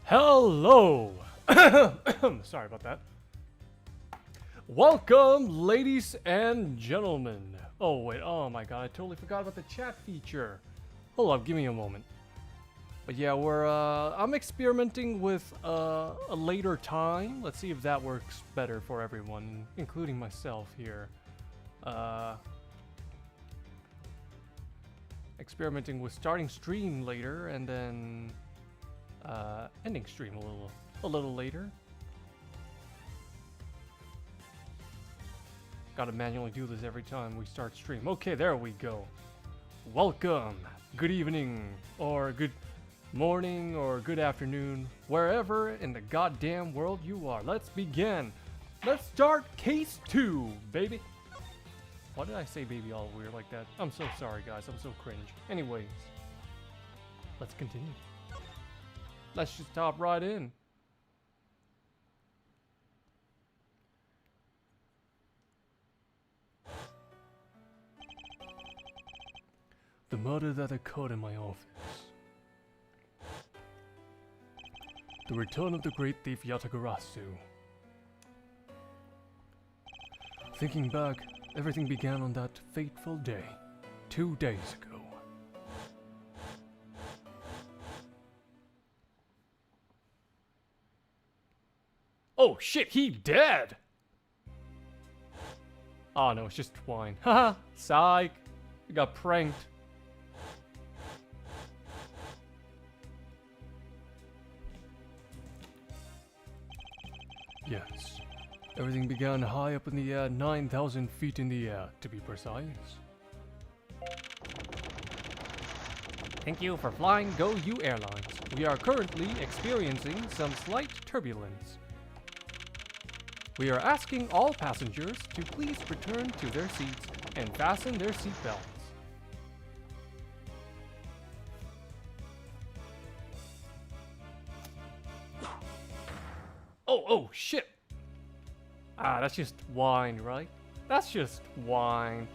Hello! Sorry about that. Welcome, ladies and gentlemen. Oh, wait. Oh, my God. I totally forgot about the chat feature. Hold up. Give me a moment. But yeah, I'm experimenting with a later time. Let's see if that works better for everyone, including myself here. Experimenting with starting stream later and then ending stream a little later. Gotta manually do this every time we start stream. Okay, there we go. Welcome, good evening, or good morning, or good afternoon, wherever in the goddamn world you are. Let's begin. Let's start case 2, baby. Why did I say baby all weird like that? I'm so sorry, guys. I'm so cringe. Anyways, let's continue. Let's just hop right in. The murder that occurred in my office. The return of the great thief Yatagarasu. Thinking back, everything began on that fateful day, 2 days ago. Oh shit, he dead! Oh no, it's just wine. Haha, psych. We got pranked. Yes. Everything began high up in the air, 9,000 feet in the air, to be precise. Thank you for flying Go You Airlines. We are currently experiencing some slight turbulence. We are asking all passengers to please return to their seats and fasten their seatbelts. Oh, shit! Ah, that's just wine, right? That's just wine.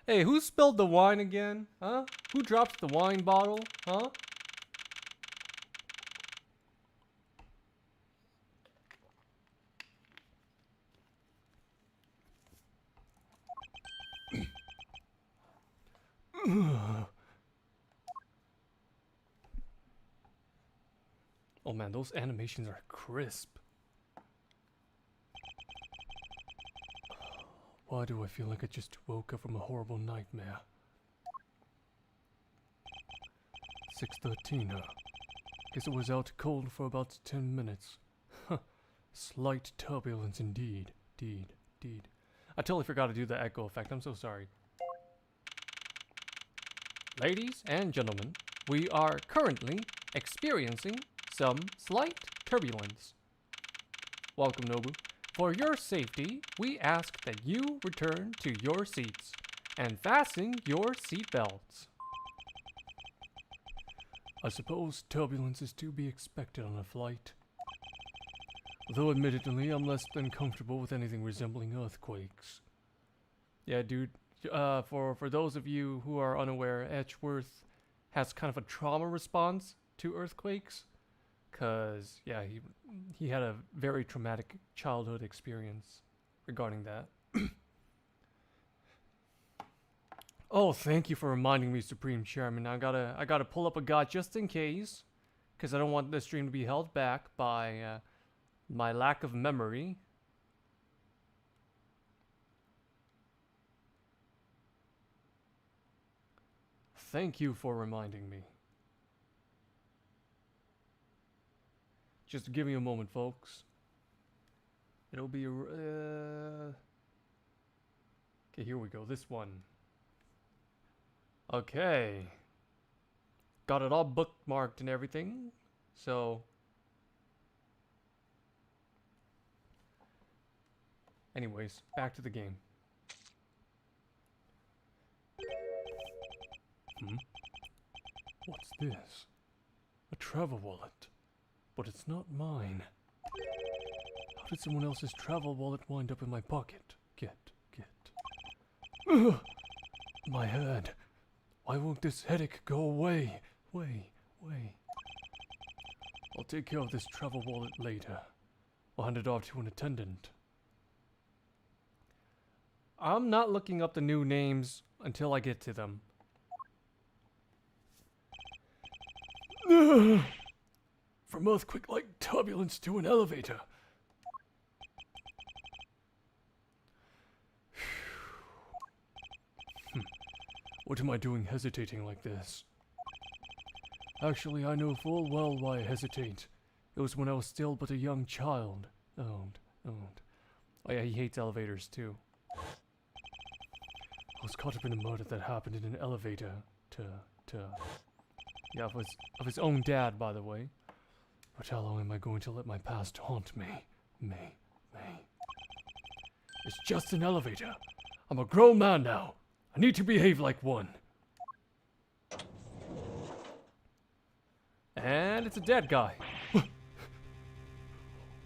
Hey, who spilled the wine again? Huh? Who dropped the wine bottle? Huh? Oh man, those animations are crisp. Why do I feel like I just woke up from a horrible nightmare? 6:13, huh? Guess it was out cold for about 10 minutes. Huh. Slight turbulence indeed. Deed. I totally forgot to do the echo effect. I'm so sorry. Ladies and gentlemen, we are currently experiencing some slight turbulence. Welcome, Nobu. For your safety, we ask that you return to your seats and fasten your seatbelts. I suppose turbulence is to be expected on a flight. Though admittedly, I'm less than comfortable with anything resembling earthquakes. Yeah, dude, for those of you who are unaware, Edgeworth has kind of a trauma response to earthquakes. Cause yeah, he had a very traumatic childhood experience regarding that. Oh, thank you for reminding me, Supreme Chairman. I gotta pull up a god just in case, cause I don't want this stream to be held back by my lack of memory. Thank you for reminding me. Just give me a moment, folks. It'll be okay, here we go. This one. Okay. Got it all bookmarked and everything. So anyways, back to the game. What's this? A travel wallet. But it's not mine. How did someone else's travel wallet wind up in my pocket? Get. Ugh! My head. Why won't this headache go away? Way. I'll take care of this travel wallet later. I'll hand it off to an attendant. I'm not looking up the new names until I get to them. From earthquake-like turbulence to an elevator. What am I doing hesitating like this? Actually, I know full well why I hesitate. It was when I was still but a young child. Oh yeah, he hates elevators too. I was caught up in a murder that happened in an elevator yeah, of his own dad, by the way. But how long am I going to let my past haunt me? Me. It's just an elevator. I'm a grown man now. I need to behave like one. And it's a dead guy.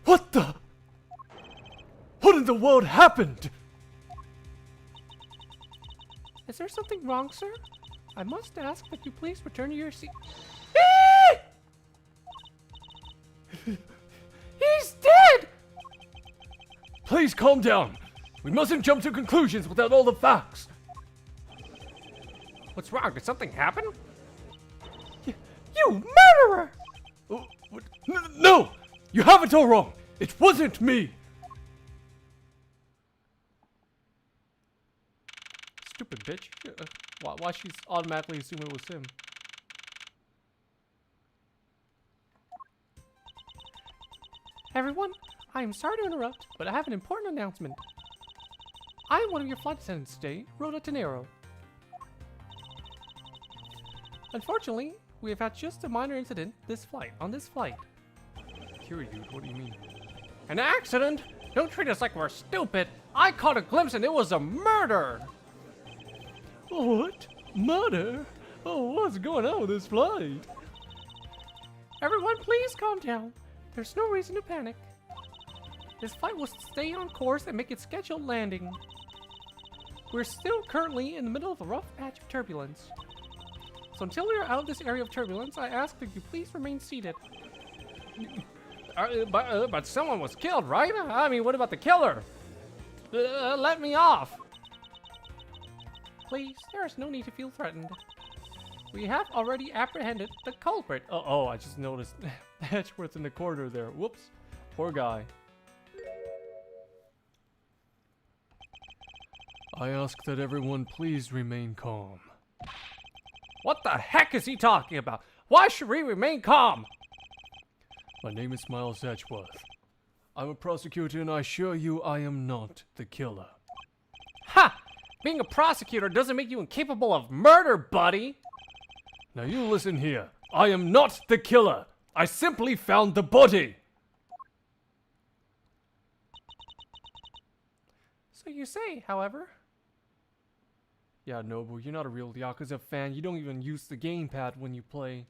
What the? What in the world happened? Is there something wrong, sir? I must ask that you please return to your seat. He's dead! Please calm down. We mustn't jump to conclusions without all the facts. What's wrong? Did something happen? You murderer! Oh, what? No! You have it all wrong. It wasn't me. Stupid bitch. Why she's automatically assuming it was him? Everyone, I am sorry to interrupt, but I have an important announcement. I am one of your flight attendants today, Rhoda Tenero. Unfortunately, we have had just a minor incident on this flight. Kiryu, what do you mean? An accident? Don't treat us like we're stupid. I caught a glimpse and it was a murder. What? Murder? Oh, what's going on with this flight? Everyone, please calm down. There's no reason to panic. This flight will stay on course and make its scheduled landing. We're still currently in the middle of a rough patch of turbulence. So until we are out of this area of turbulence, I ask that you please remain seated. But someone was killed, right? I mean, what about the killer? Let me off. Please, there is no need to feel threatened. We have already apprehended the culprit. Oh, I just noticed Edgeworth in the corner there. Whoops. Poor guy. I ask that everyone please remain calm. What the heck is he talking about? Why should we remain calm? My name is Miles Edgeworth. I'm a prosecutor and I assure you I am not the killer. Ha! Being a prosecutor doesn't make you incapable of murder, buddy! Now you listen here. I am not the killer. I simply found the body. So you say, however. Yeah, Nobu, you're not a real Yakuza fan. You don't even use the gamepad when you play.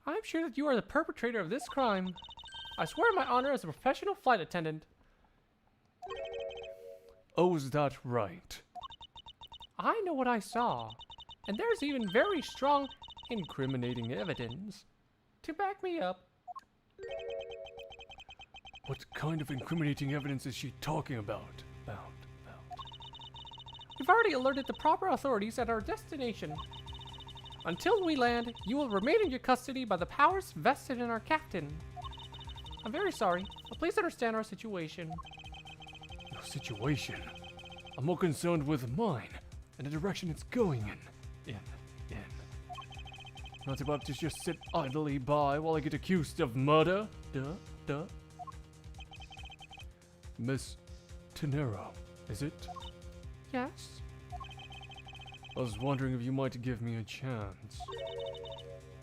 I'm sure that you are the perpetrator of this crime. I swear my honor as a professional flight attendant. Oh, is that right? I know what I saw. And there's even very strong, incriminating evidence to back me up. What kind of incriminating evidence is she talking about? We've already alerted the proper authorities at our destination. Until we land, you will remain in your custody by the powers vested in our captain. I'm very sorry, but please understand our situation. Your situation? I'm more concerned with mine and the direction it's going in. Not about to just sit idly by while I get accused of murder. Duh. Miss Tenero, is it? Yes? I was wondering if you might give me a chance.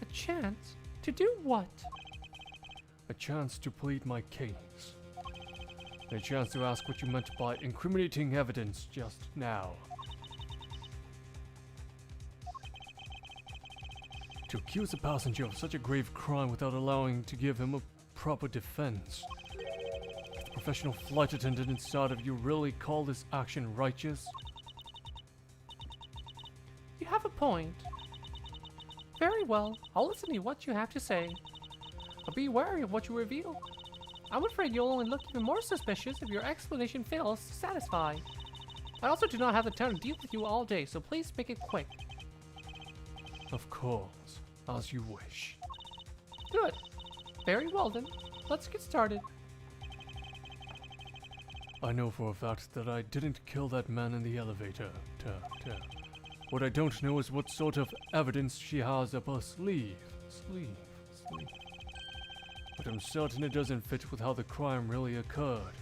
A chance? To do what? A chance to plead my case. A chance to ask what you meant by incriminating evidence just now. To accuse a passenger of such a grave crime without allowing to give him a proper defense. The professional flight attendant inside of you really call this action righteous? You have a point. Very well. I'll listen to what you have to say. But be wary of what you reveal. I'm afraid you'll only look even more suspicious if your explanation fails to satisfy. I also do not have the time to deal with you all day, so please make it quick. Of course, as you wish. Good. Very well then. Let's get started. I know for a fact that I didn't kill that man in the elevator. What I don't know is what sort of evidence she has up her sleeve. But I'm certain it doesn't fit with how the crime really occurred.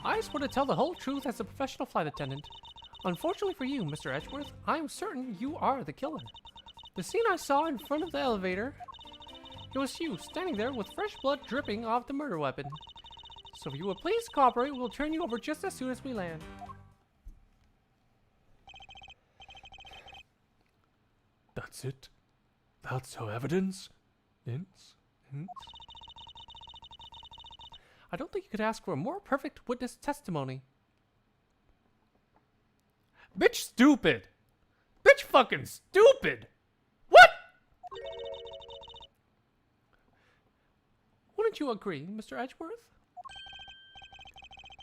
I swear to tell the whole truth as a professional flight attendant. Unfortunately for you, Mr. Edgeworth, I am certain you are the killer. The scene I saw in front of the elevator, it was you standing there with fresh blood dripping off the murder weapon. So if you will please cooperate, we'll turn you over just as soon as we land. That's it? That's her evidence? Hints? I don't think you could ask for a more perfect witness testimony. Bitch stupid! Bitch fucking stupid! What? Wouldn't you agree, Mr. Edgeworth?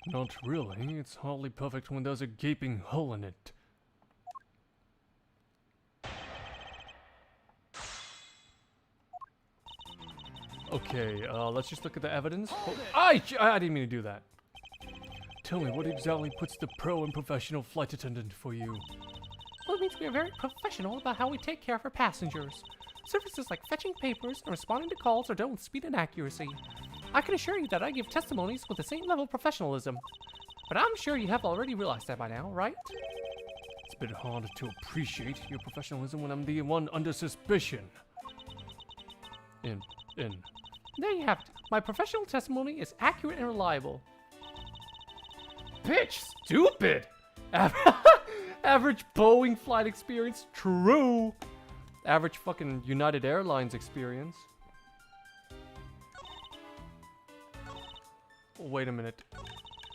Not really. It's hardly perfect when there's a gaping hole in it. Okay, let's just look at the evidence. I didn't mean to do that. Tell me, what exactly puts the pro and professional flight attendant for you? Well, it means we are very professional about how we take care of our passengers. Services like fetching papers and responding to calls are done with speed and accuracy. I can assure you that I give testimonies with the same level of professionalism. But I'm sure you have already realized that by now, right? It's a bit hard to appreciate your professionalism when I'm the one under suspicion. There you have it. My professional testimony is accurate and reliable. Bitch, stupid! Average Boeing flight experience, true. Average fucking United Airlines experience. Wait a minute.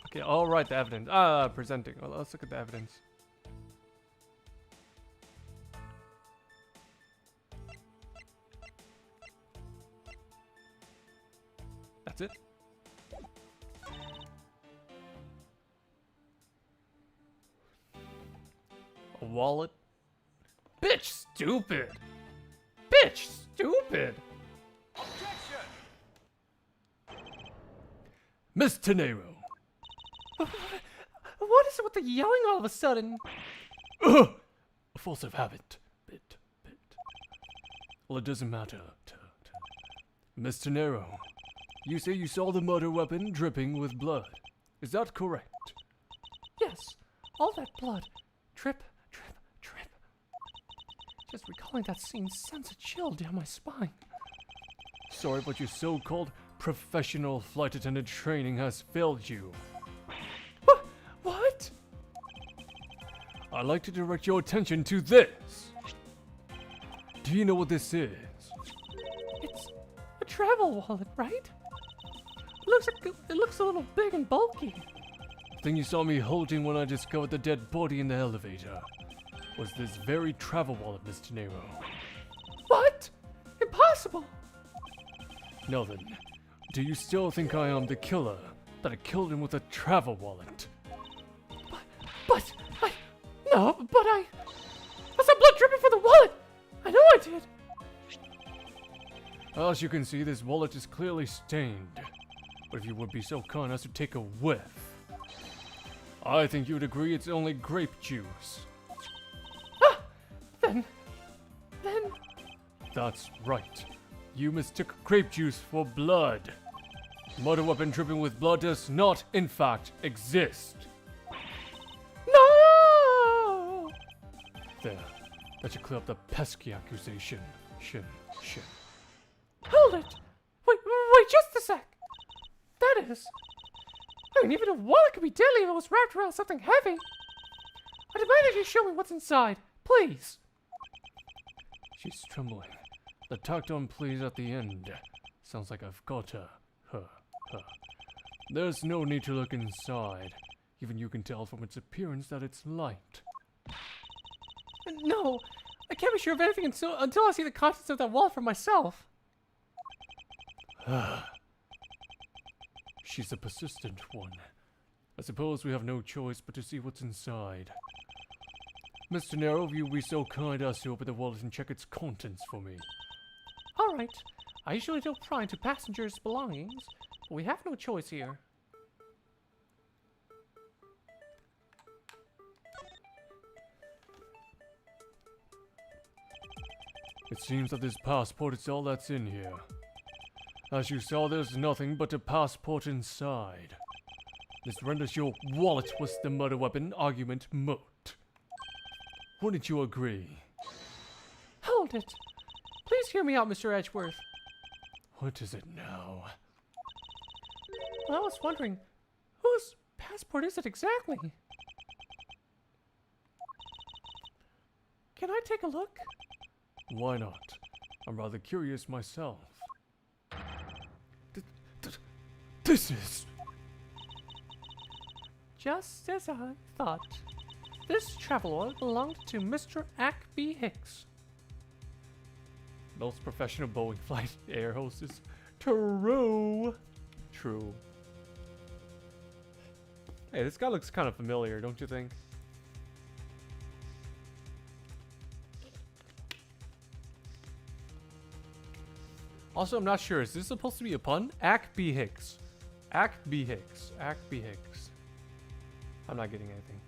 Okay, alright, the evidence. Presenting. Well, let's look at the evidence. That's it. A wallet. Bitch stupid. Bitch stupid. Objection. Miss Tenero. What is it with the yelling all of a sudden? A force of habit. Bit. Well, it doesn't matter. Miss Tenero. You say you saw the murder weapon dripping with blood. Is that correct? Yes. All that blood. Drip. Just recalling that scene sends a chill down my spine. Sorry, but your so-called professional flight attendant training has failed you. What? I'd like to direct your attention to this. Do you know what this is? It's a travel wallet, right? It looks a little big and bulky. The thing you saw me holding when I discovered the dead body in the elevator was this very travel wallet, Miss Tenero. What? Impossible! Now then, do you still think I am the killer that I killed him with a travel wallet? But I saw blood dripping from the wallet! I know I did! As you can see, this wallet is clearly stained. But if you would be so kind as to take a whiff, I think you would agree it's only grape juice. Then... That's right. You mistook grape juice for blood. Murder weapon dripping with blood does not, in fact, exist. No! There. That should clear up the pesky accusation. Shin. Hold it! Wait just a sec! That is... I mean, even a wallet could be deadly if it was wrapped around something heavy. I demand that you show me what's inside, please. She's trembling. The tacked on please at the end. Sounds like I've got her. There's no need to look inside. Even you can tell from its appearance that it's light. No, I can't be sure of anything until I see the contents of that wallet for myself. She's a persistent one. I suppose we have no choice but to see what's inside. Mr. Nero, if you will be so kind as to open the wallet and check its contents for me. All right. I usually don't pry into passengers' belongings, but we have no choice here. It seems that this passport is all that's in here. As you saw, there's nothing but a passport inside. This renders your wallet was the murder weapon argument moot. Wouldn't you agree? Hold it. Please hear me out, Mr. Edgeworth. What is it now? Well, I was wondering, whose passport is it exactly? Can I take a look? Why not? I'm rather curious myself. This is... Just as I thought. This travel wallet belonged to Mr. B. Hicks. Most professional Boeing flight air hostess. True. True. Hey, this guy looks kind of familiar, don't you think? Also, I'm not sure. Is this supposed to be a pun? B. Hicks. B. Hicks. B. Hicks. I'm not getting anything.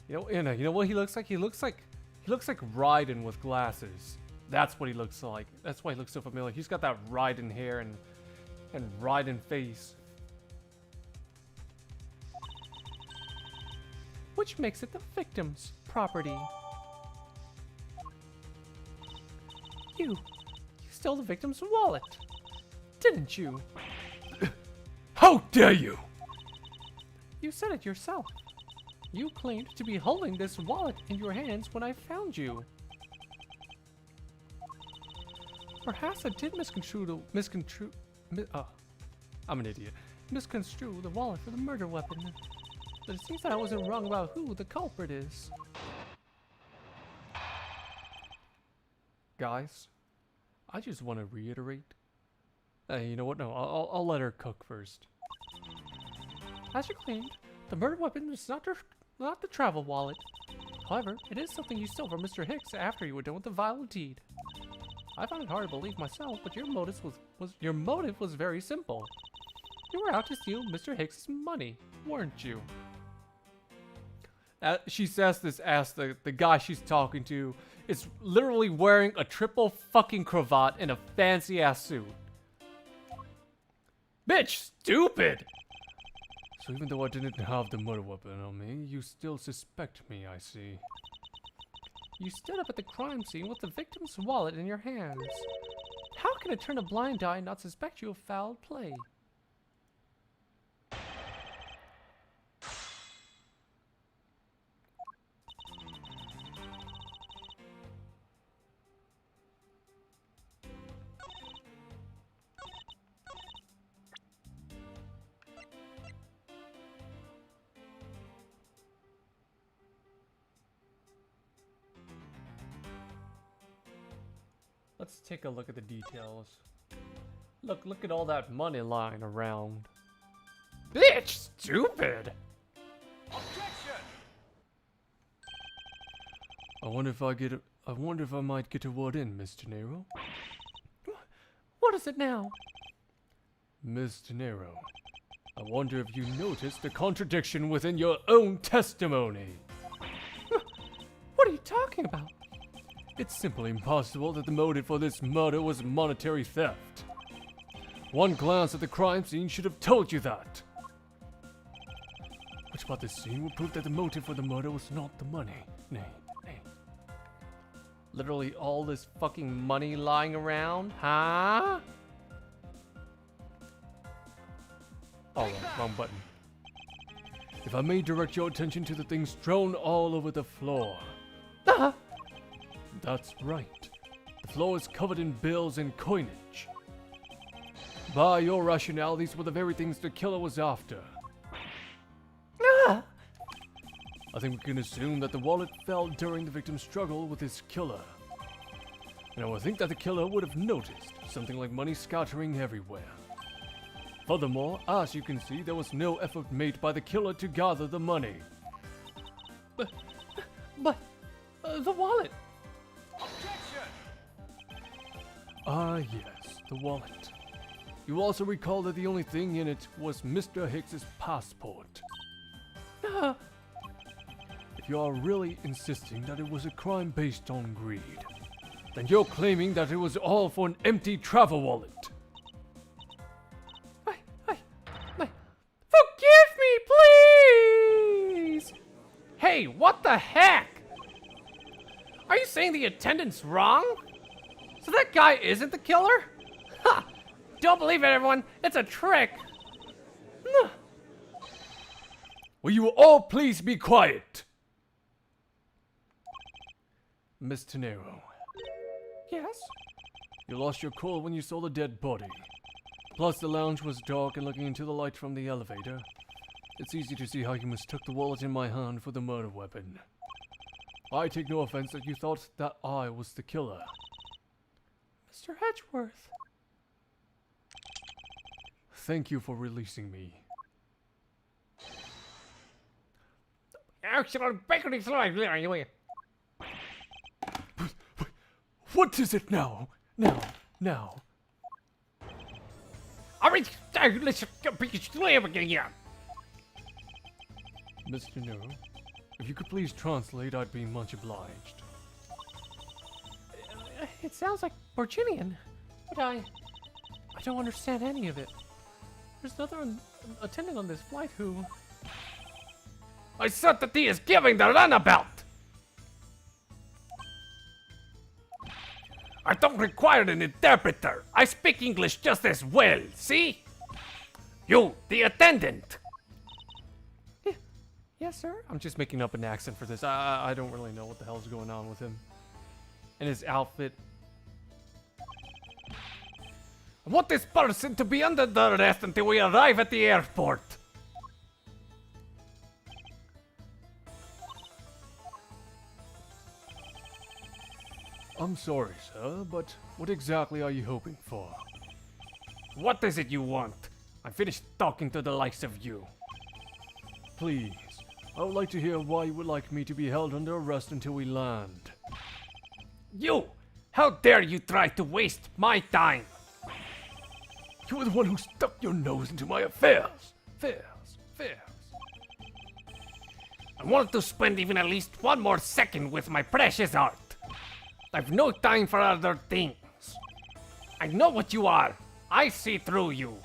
You know what he looks like? He looks like Raiden with glasses. That's what he looks like. That's why he looks so familiar. He's got that Raiden hair and Raiden face. Which makes it the victim's property. You stole the victim's wallet, didn't you? How dare you! You said it yourself. You claimed to be holding this wallet in your hands when I found you. Perhaps I did misconstrue I'm an idiot. Misconstrue the wallet for the murder weapon. But it seems that I wasn't wrong about who the culprit is. Guys, I just want to reiterate. Hey, you know what? No, I'll let her cook first. As you claimed, the murder weapon is not the travel wallet. However, it is something you stole from Mr. Hicks after you were done with the vile deed. I found it hard to believe myself, but your motive was very simple. You were out to steal Mr. Hicks' money, weren't you? She says this as the guy she's talking to is literally wearing a triple fucking cravat and a fancy ass suit. Bitch, stupid! So even though I didn't have the murder weapon on me, you still suspect me, I see. You stood up at the crime scene with the victim's wallet in your hands. How can it turn a blind eye and not suspect you of foul play? Let's take a look at the details. Look at all that money lying around. Bitch, stupid! Objection! I wonder if I might get a word in, Mr. Nero. What is it now? Mr. Nero, I wonder if you noticed the contradiction within your own testimony. What are you talking about? It's simply impossible that the motive for this murder was monetary theft. One glance at the crime scene should have told you that. Which about this scene will prove that the motive for the murder was not the money. Nay. Literally all this fucking money lying around, huh? Oh, wrong button. If I may direct your attention to the things strewn all over the floor. That's right. The floor is covered in bills and coinage. By your rationale, these were the very things the killer was after. I think we can assume that the wallet fell during the victim's struggle with his killer. And I would think that the killer would have noticed something like money scattering everywhere. Furthermore, as you can see, there was no effort made by the killer to gather the money. But the wallet. Ah, yes, the wallet. You also recall that the only thing in it was Mr. Hicks's passport. If you are really insisting that it was a crime based on greed, then you're claiming that it was all for an empty travel wallet. Forgive me, please! Hey, what the heck? Are you saying the attendant's wrong? So that guy isn't the killer? Ha! Don't believe it, everyone. It's a trick. Will you all please be quiet? Miss Tenero, Yes? you lost your cool when you saw the dead body. Plus the lounge was dark, and looking into the light from the elevator, it's easy to see how you mistook the wallet in my hand for the murder weapon. I take no offense that you thought that I was the killer. Mr. Edgeworth. Thank you for releasing me. What is it now? Now. Mr. Nero, if you could please translate, I'd be much obliged. It sounds like Virginian, but I don't understand any of it. There's another attendant on this flight who... I said that he is giving the runabout! I don't require an interpreter. I speak English just as well, see? You, the attendant! Yes, sir. I'm just making up an accent for this. I don't really know what the hell's going on with him. And his outfit. I want this person to be under the arrest until we arrive at the airport. I'm sorry, sir, but what exactly are you hoping for? What is it you want? I'm finished talking to the likes of you. Please, I would like to hear why you would like me to be held under arrest until we land. You! How dare you try to waste my time? You were the one who stuck your nose into my affairs. Affairs. I want to spend even at least one more second with my precious art. I've no time for other things. I know what you are. I see through you.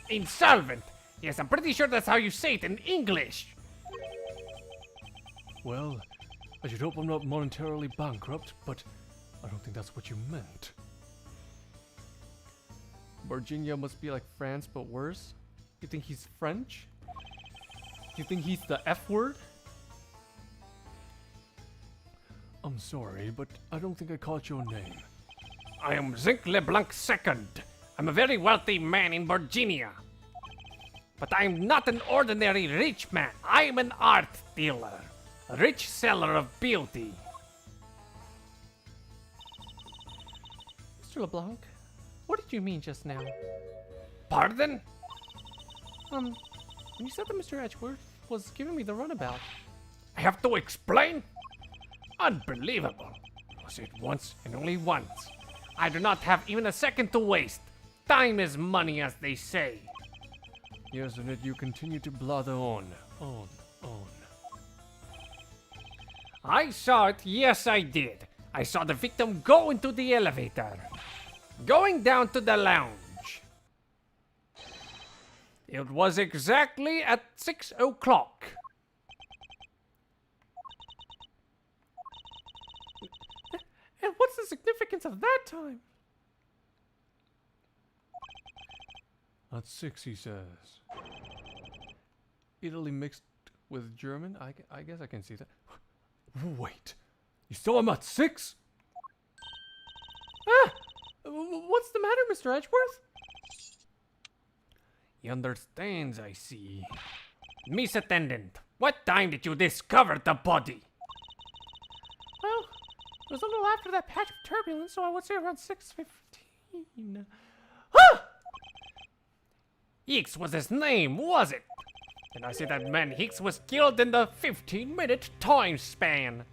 Insolvent. Yes, I'm pretty sure that's how you say it in English. Well, I should hope I'm not monetarily bankrupt, but I don't think that's what you meant. Virginia must be like France, but worse? You think he's French? You think he's the F word? I'm sorry, but I don't think I caught your name. I am Zinc LeBlanc II. I'm a very wealthy man in Virginia. But I am not an ordinary rich man. I am an art dealer. A rich seller of beauty. Mr. LeBlanc, what did you mean just now? Pardon? You said that Mr. Edgeworth was giving me the runabout. I have to explain? Unbelievable. I'll say it once and only once. I do not have even a second to waste. Time is money, as they say. Yes, and yet you continue to blather on. I saw it, yes I did. I saw the victim go into the elevator. Going down to the lounge. It was exactly at 6 o'clock. And what's the significance of that time? At 6, he says. Italy mixed with German? I guess I can see that. Wait, you saw him at 6? What's the matter, Mr. Edgeworth? He understands, I see. Miss Attendant, What time did you discover the body? Well, it was a little after that patch of turbulence, so I would say around 6:15. Hicks was his name, was it? And I say that man Hicks was killed in the 15-minute time span.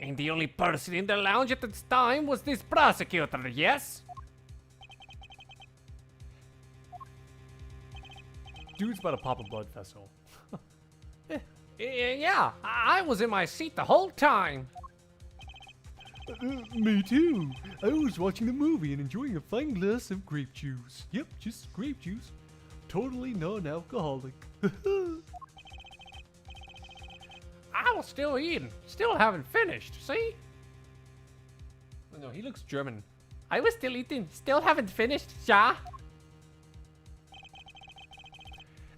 And the only person in the lounge at this time was this prosecutor, yes? Dude's about to pop a blood vessel. Yeah, I was in my seat the whole time. Me too. I was watching the movie and enjoying a fine glass of grape juice. Yep, just grape juice. Totally non-alcoholic. I was still eating, still haven't finished, see? No, he looks German. I was still eating, still haven't finished, yeah?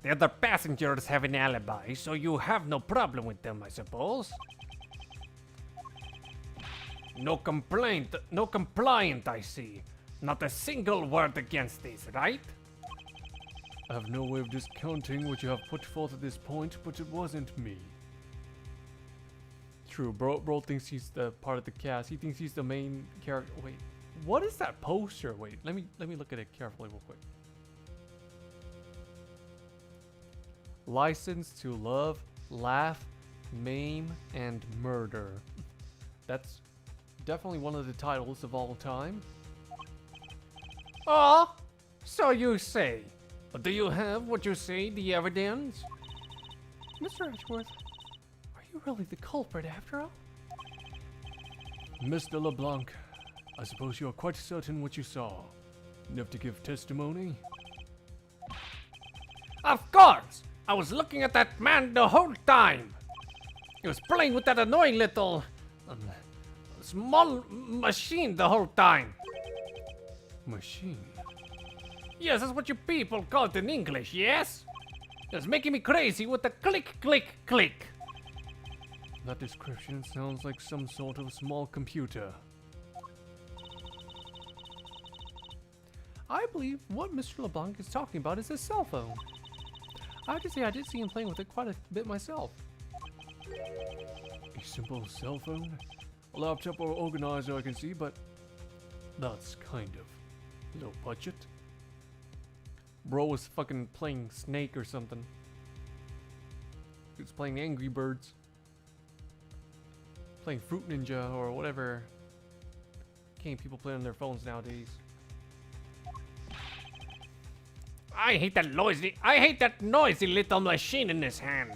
The other passengers have an alibi, so you have no problem with them, I suppose. No complaint, no compliant, I see. Not a single word against this, right? I have no way of discounting what you have put forth at this point, but it wasn't me. True, bro thinks he's the part of the cast. He thinks he's the main character. Wait, what is that poster? Wait, let me look at it carefully real quick. License to love, laugh, maim, and murder. That's definitely one of the titles of all time. Oh, so you say. But do you have what you say, the evidence? Mr. Edgeworth, are you really the culprit after all? Mr. LeBlanc, I suppose you are quite certain what you saw. Enough to give testimony? Of course! I was looking at that man the whole time. He was playing with that annoying little small machine the whole time. Machine? Yes, that's what you people call it in English, yes? It was making me crazy with the click, click, click. That description sounds like some sort of small computer. I believe what Mr. LeBlanc is talking about is a cell phone. I have to say I did see him playing with it quite a bit myself. A simple cell phone? A laptop or organizer I can see, but that's kind of low budget. Bro was fucking playing Snake or something. He was playing Angry Birds. Playing Fruit Ninja or whatever game people play on their phones nowadays. I hate that noisy little machine in his hand.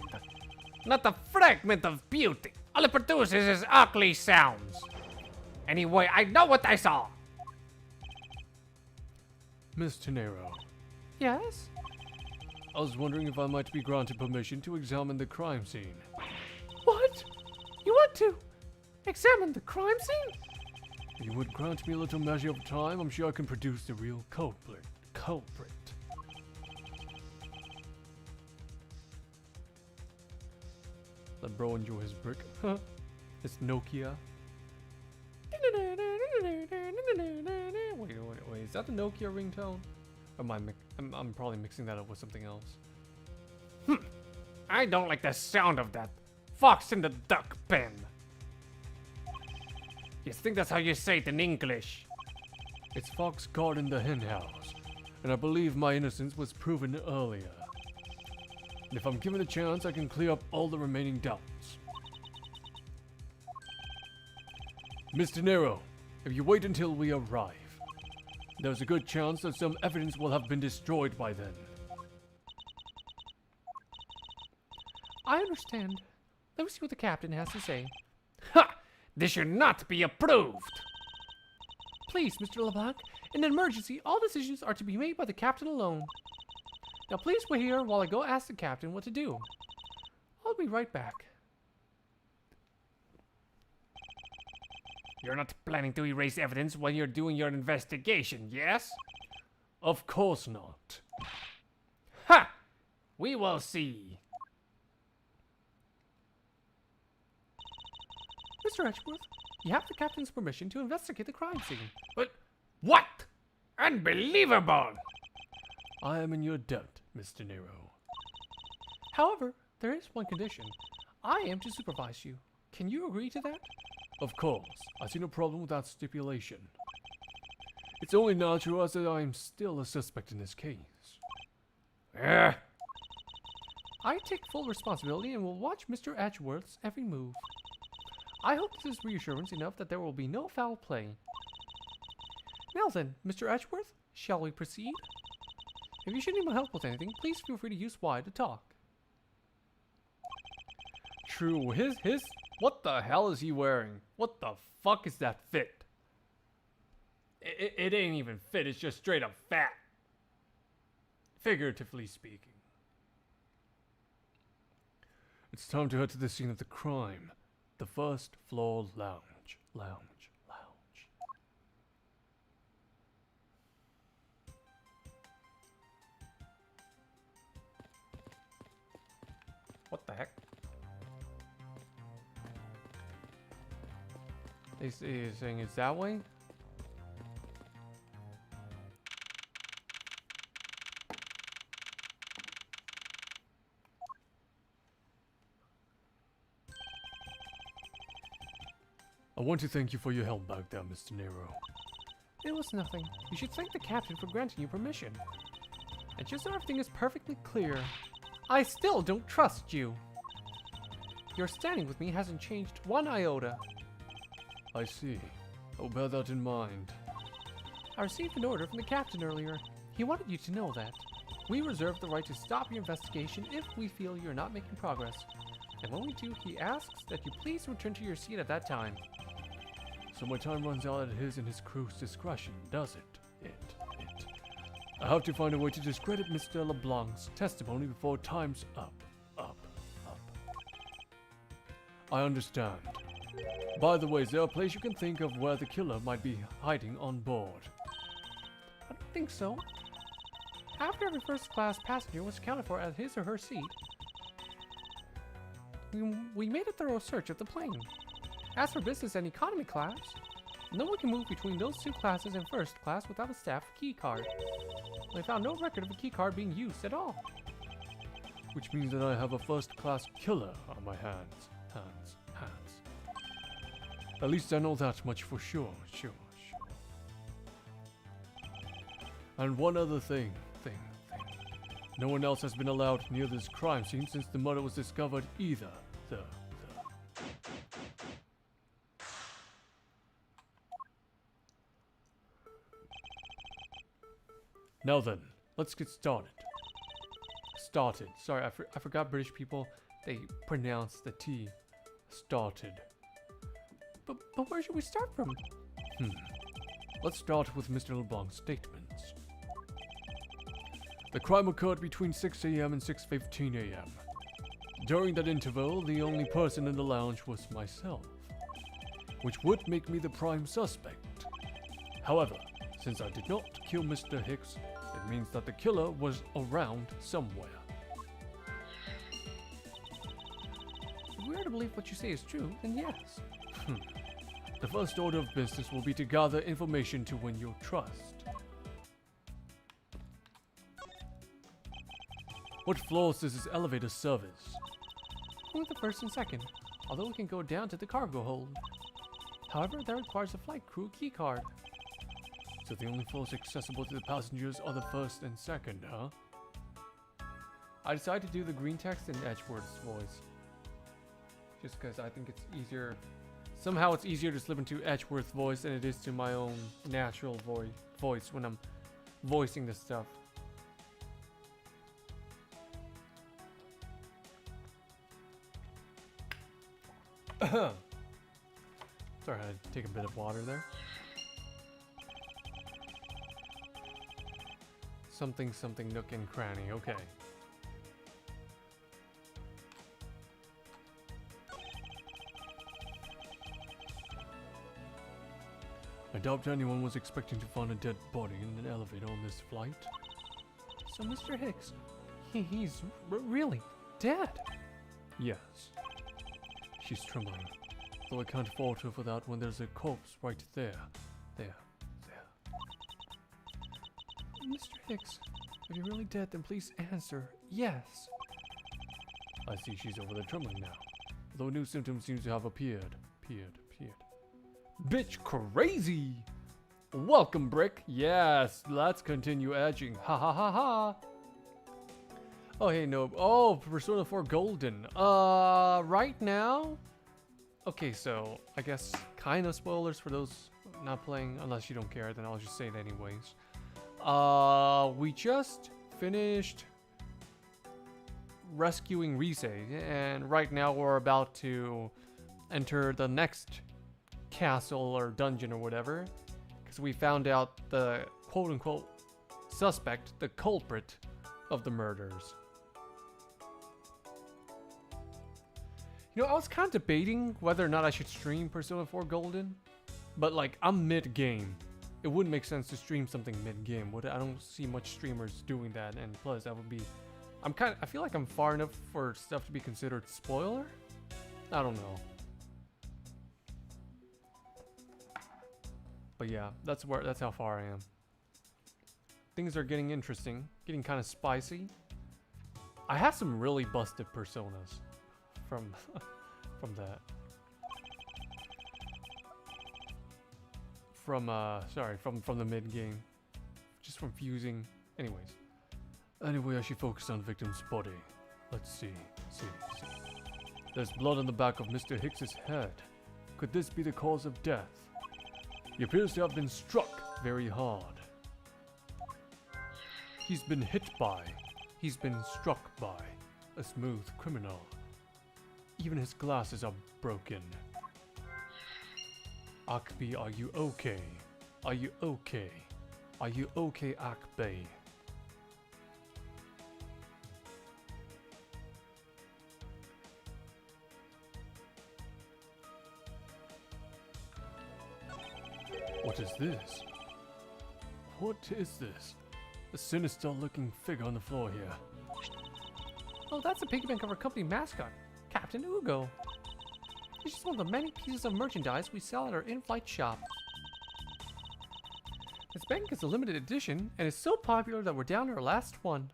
Not a fragment of beauty. All it produces is ugly sounds. Anyway, I know what I saw. Miss Tenero, Yes? I was wondering if I might be granted permission to examine the crime scene. What? You want to examine the crime scene? If you would grant me a little measure of time, I'm sure I can produce the real culprit. Let bro enjoy his brick. Huh? It's Nokia. Wait, is that the Nokia ringtone? Or I'm probably mixing that up with something else. I don't like the sound of that. Fox in the duck pen. You think that's how you say it in English? It's Fox guard in the hen house, and I believe my innocence was proven earlier. And if I'm given a chance, I can clear up all the remaining doubts. Mr. Nero, if you wait until we arrive, there's a good chance that some evidence will have been destroyed by then. I understand. Let me see what the captain has to say. Ha! This should not be approved. Please, Mr. LeBlanc, in an emergency, all decisions are to be made by the captain alone. Now please wait here while I go ask the captain what to do. I'll be right back. You're not planning to erase evidence when you're doing your investigation, yes? Of course not. Ha! We will see. Mr. Edgeworth, you have the captain's permission to investigate the crime scene. But what? Unbelievable! I am in your debt, Mr. Nero. However, there is one condition. I am to supervise you. Can you agree to that? Of course, I see no problem with that stipulation. It's only natural as that I am still a suspect in this case. I take full responsibility and will watch Mr. Edgeworth's every move. I hope this is reassurance enough that there will be no foul play. Now then, Mr. Edgeworth, shall we proceed? If you should need my help with anything, please feel free to use Y to talk. True, his, what the hell is he wearing? What the fuck is that fit? It ain't even fit, it's just straight up fat. Figuratively speaking. It's time to head to the scene of the crime. The first floor lounge. Lounge. What the heck? Is saying it's that way? I want to thank you for your help back there, Mr. Nero. It was nothing. You should thank the captain for granting you permission. And just so everything is perfectly clear, I still don't trust you. Your standing with me hasn't changed one iota. I see. I'll bear that in mind. I received an order from the captain earlier. He wanted you to know that. We reserve the right to stop your investigation if we feel you're not making progress. And when we do, he asks that you please return to your seat at that time. So my time runs out at his and his crew's discretion, does it? I have to find a way to discredit Mr. LeBlanc's testimony before time's up. I understand. By the way, is there a place you can think of where the killer might be hiding on board? I don't think so. After every first-class passenger was accounted for at his or her seat, we made a thorough search of the plane. As for business and economy class, no one can move between those two classes in first class without a staff key card. We found no record of a key card being used at all. Which means that I have a first-class killer on my hands. At least I know that much for sure. And one other thing. No one else has been allowed near this crime scene since the murder was discovered either. Now then, let's get started. Sorry, I forgot British people, they pronounce the T. Started. But where should we start from? Let's start with Mr. LeBlanc's statements. The crime occurred between 6 a.m. and 6:15 a.m. During that interval, the only person in the lounge was myself, which would make me the prime suspect. However, since I did not kill Mr. Hicks, it means that the killer was around somewhere. If we are to believe what you say is true, then yes. The first order of business will be to gather information to win your trust. What floors does this elevator service? Only the first and second, although we can go down to the cargo hold. However, that requires a flight crew key card. So the only floors accessible to the passengers are the first and second, huh? I decided to do the green text in Edgeworth's voice. Just because I think it's easier. Somehow it's easier to slip into Edgeworth's voice than it is to my own natural voice when I'm voicing this stuff. Sorry, I had to take a bit of water there. Something nook and cranny, okay. I doubt anyone was expecting to find a dead body in an elevator on this flight. So Mr. Hicks, he's really dead? Yes. She's trembling, though I can't fault her for that when there's a corpse right there. There. Mr. Hicks, if you're really dead, then please answer yes. I see she's over there trembling now. Though new symptoms seem to have appeared. Bitch crazy! Welcome, Brick. Yes, let's continue edging. Ha ha ha ha. Oh, hey, no. Oh, Persona 4 Golden. Right now? Okay, so I guess kind of spoilers for those not playing. Unless you don't care, then I'll just say it anyways. We just finished rescuing Rise, and right now we're about to enter the next castle or dungeon or whatever, because we found out the quote-unquote suspect, the culprit of the murders. You know, I was kind of debating whether or not I should stream Persona 4 Golden, but like, I'm mid-game. It wouldn't make sense to stream something mid-game, would it? I don't see much streamers doing that, and plus that would be... I feel like I'm far enough for stuff to be considered spoiler? I don't know. But yeah, that's how far I am. Things are getting interesting, getting kind of spicy. I have some really busted personas from that. From the mid game. Just from fusing. Anyways. Anyway, I should focus on victim's body. Let's see. There's blood on the back of Mr. Hicks's head. Could this be the cause of death? He appears to have been struck very hard. He's been struck by a smooth criminal. Even his glasses are broken. Akbi, are you okay? Are you okay? Are you okay, Akbi? What is this? What is this? A sinister looking figure on the floor here. Oh, that's a piggy bank of our company mascot, Captain Ugo. He's just one of the many pieces of merchandise we sell at our in-flight shop. This bank is a limited edition and is so popular that we're down to our last one.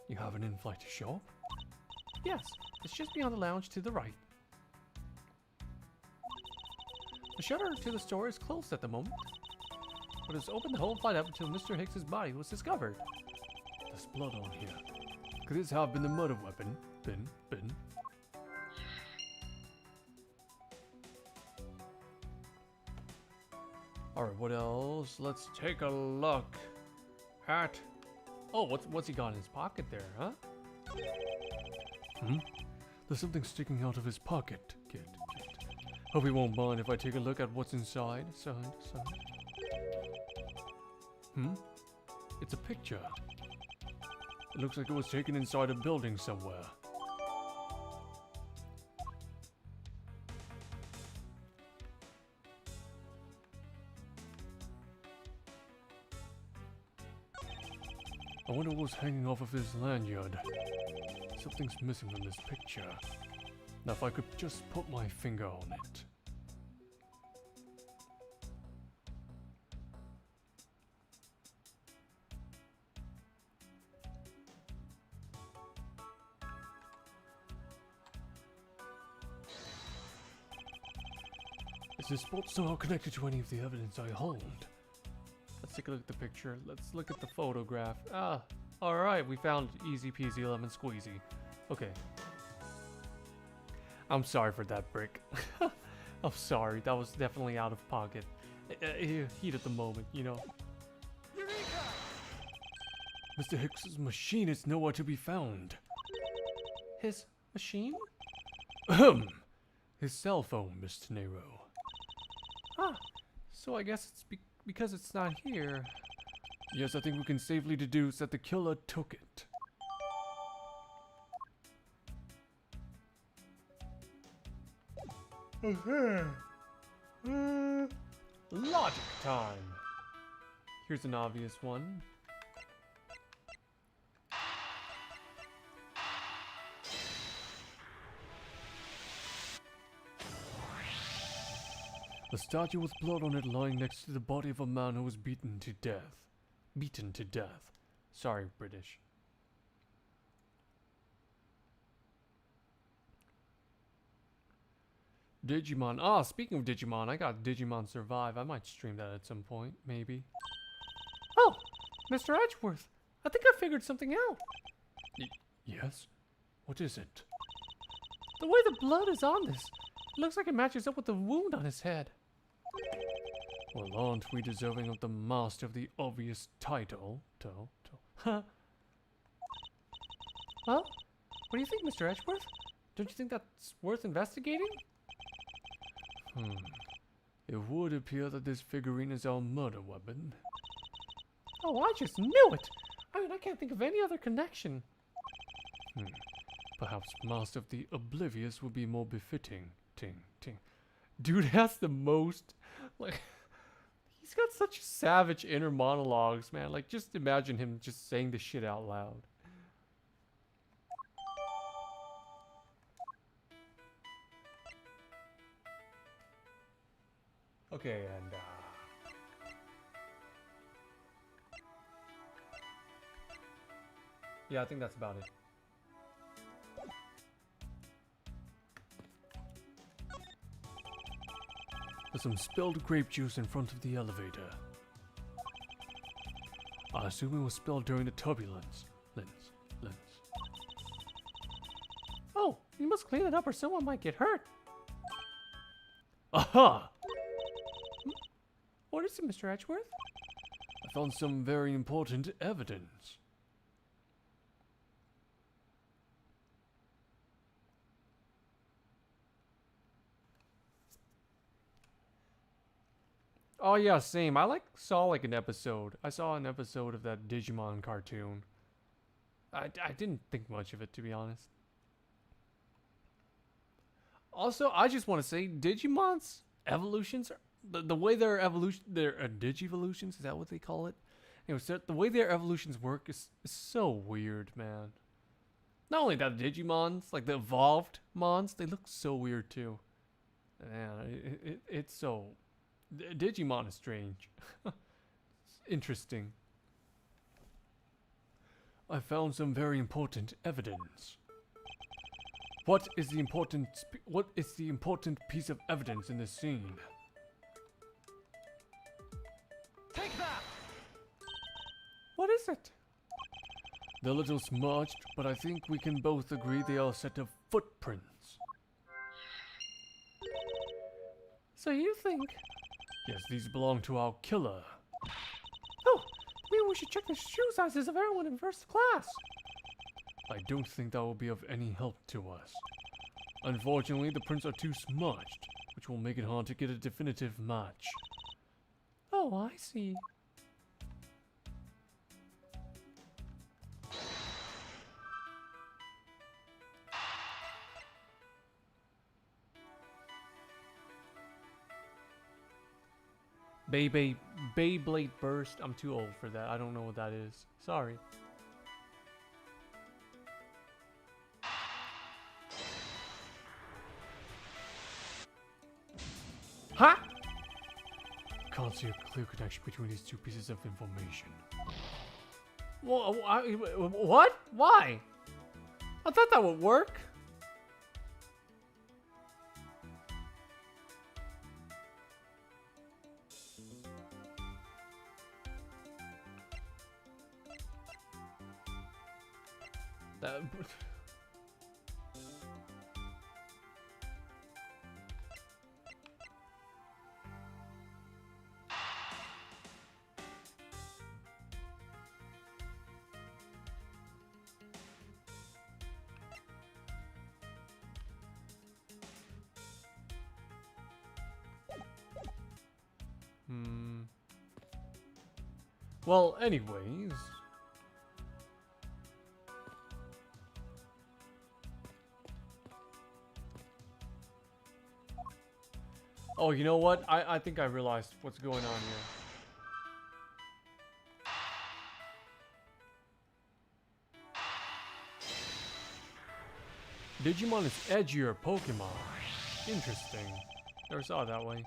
You have an in-flight shop? Yes, it's just beyond the lounge to the right. The shutter to the store is closed at the moment, but it's open the whole flight up until Mr. Hicks's body was discovered. There's blood on here. Could this have been the murder weapon? Been. Alright, what else? Let's take a look. Hat. Oh, what's he got in his pocket there, huh? There's something sticking out of his pocket, kid. Hope he won't mind if I take a look at what's inside. It's a picture. It looks like it was taken inside a building somewhere. I wonder what was hanging off of his lanyard. Something's missing from this picture. Now if I could just put my finger on it. Is this spot somehow connected to any of the evidence I hold? Let's take a look at the picture. Let's look at the photograph. Ah, alright, we found easy peasy lemon squeezy. Okay. I'm sorry for that, Brick. I'm sorry, that was definitely out of pocket. Heat at the moment, you know. Eureka! Mr. Hicks's machine is nowhere to be found. His machine? His cell phone, Mr. Nero. Ah, so I guess it's because it's not here. Yes, I think we can safely deduce that the killer took it. Logic time. Here's an obvious one. A statue with blood on it lying next to the body of a man who was beaten to death. Beaten to death. Sorry, British. Digimon. Ah, speaking of Digimon, I got Digimon Survive. I might stream that at some point, maybe. Oh, Mr. Edgeworth, I think I figured something out. Yes? What is it? The way the blood is on this, it looks like it matches up with the wound on his head. Well, aren't we deserving of the master of the obvious title? Huh? Well, what do you think, Mr. Edgeworth? Don't you think that's worth investigating? It would appear that this figurine is our murder weapon. Oh, I just knew it! I mean, I can't think of any other connection. Perhaps Master of the Oblivious would be more befitting. Ting. Dude has the most, like, he's got such savage inner monologues, man. Like, just imagine him just saying this shit out loud. Okay, and, yeah, I think that's about it. There's some spilled grape juice in front of the elevator. I assume it was spilled during the turbulence. Lens. Oh, you must clean it up or someone might get hurt. Aha! What is it, Mr. Edgeworth? I found some very important evidence. Oh yeah, same. I saw like an episode. I saw an episode of that Digimon cartoon. I didn't think much of it, to be honest. Also, I just want to say Digimon's evolutions are the way their Digivolutions, is that what they call it? Anyway, so the way their evolutions work is so weird, man. Not only that, Digimons, like the evolved mons, they look so weird too. Man, it's so... Digimon is strange. It's interesting. I found some very important evidence. What is the important piece of evidence in this scene? Take that! What is it? They're a little smudged, but I think we can both agree they are a set of footprints. So you think... Yes, these belong to our killer. Oh, maybe we should check the shoe sizes of everyone in first class. I don't think that will be of any help to us. Unfortunately, the prints are too smudged, which will make it hard to get a definitive match. Oh, I see. Beyblade Burst. I'm too old for that. I don't know what that is. Sorry. Huh? Can't see a clear connection between these two pieces of information. What? Why? I thought that would work. That... Well, anyways... Oh, you know what? I think I realized what's going on here. Digimon is edgier Pokemon. Interesting. Never saw it that way.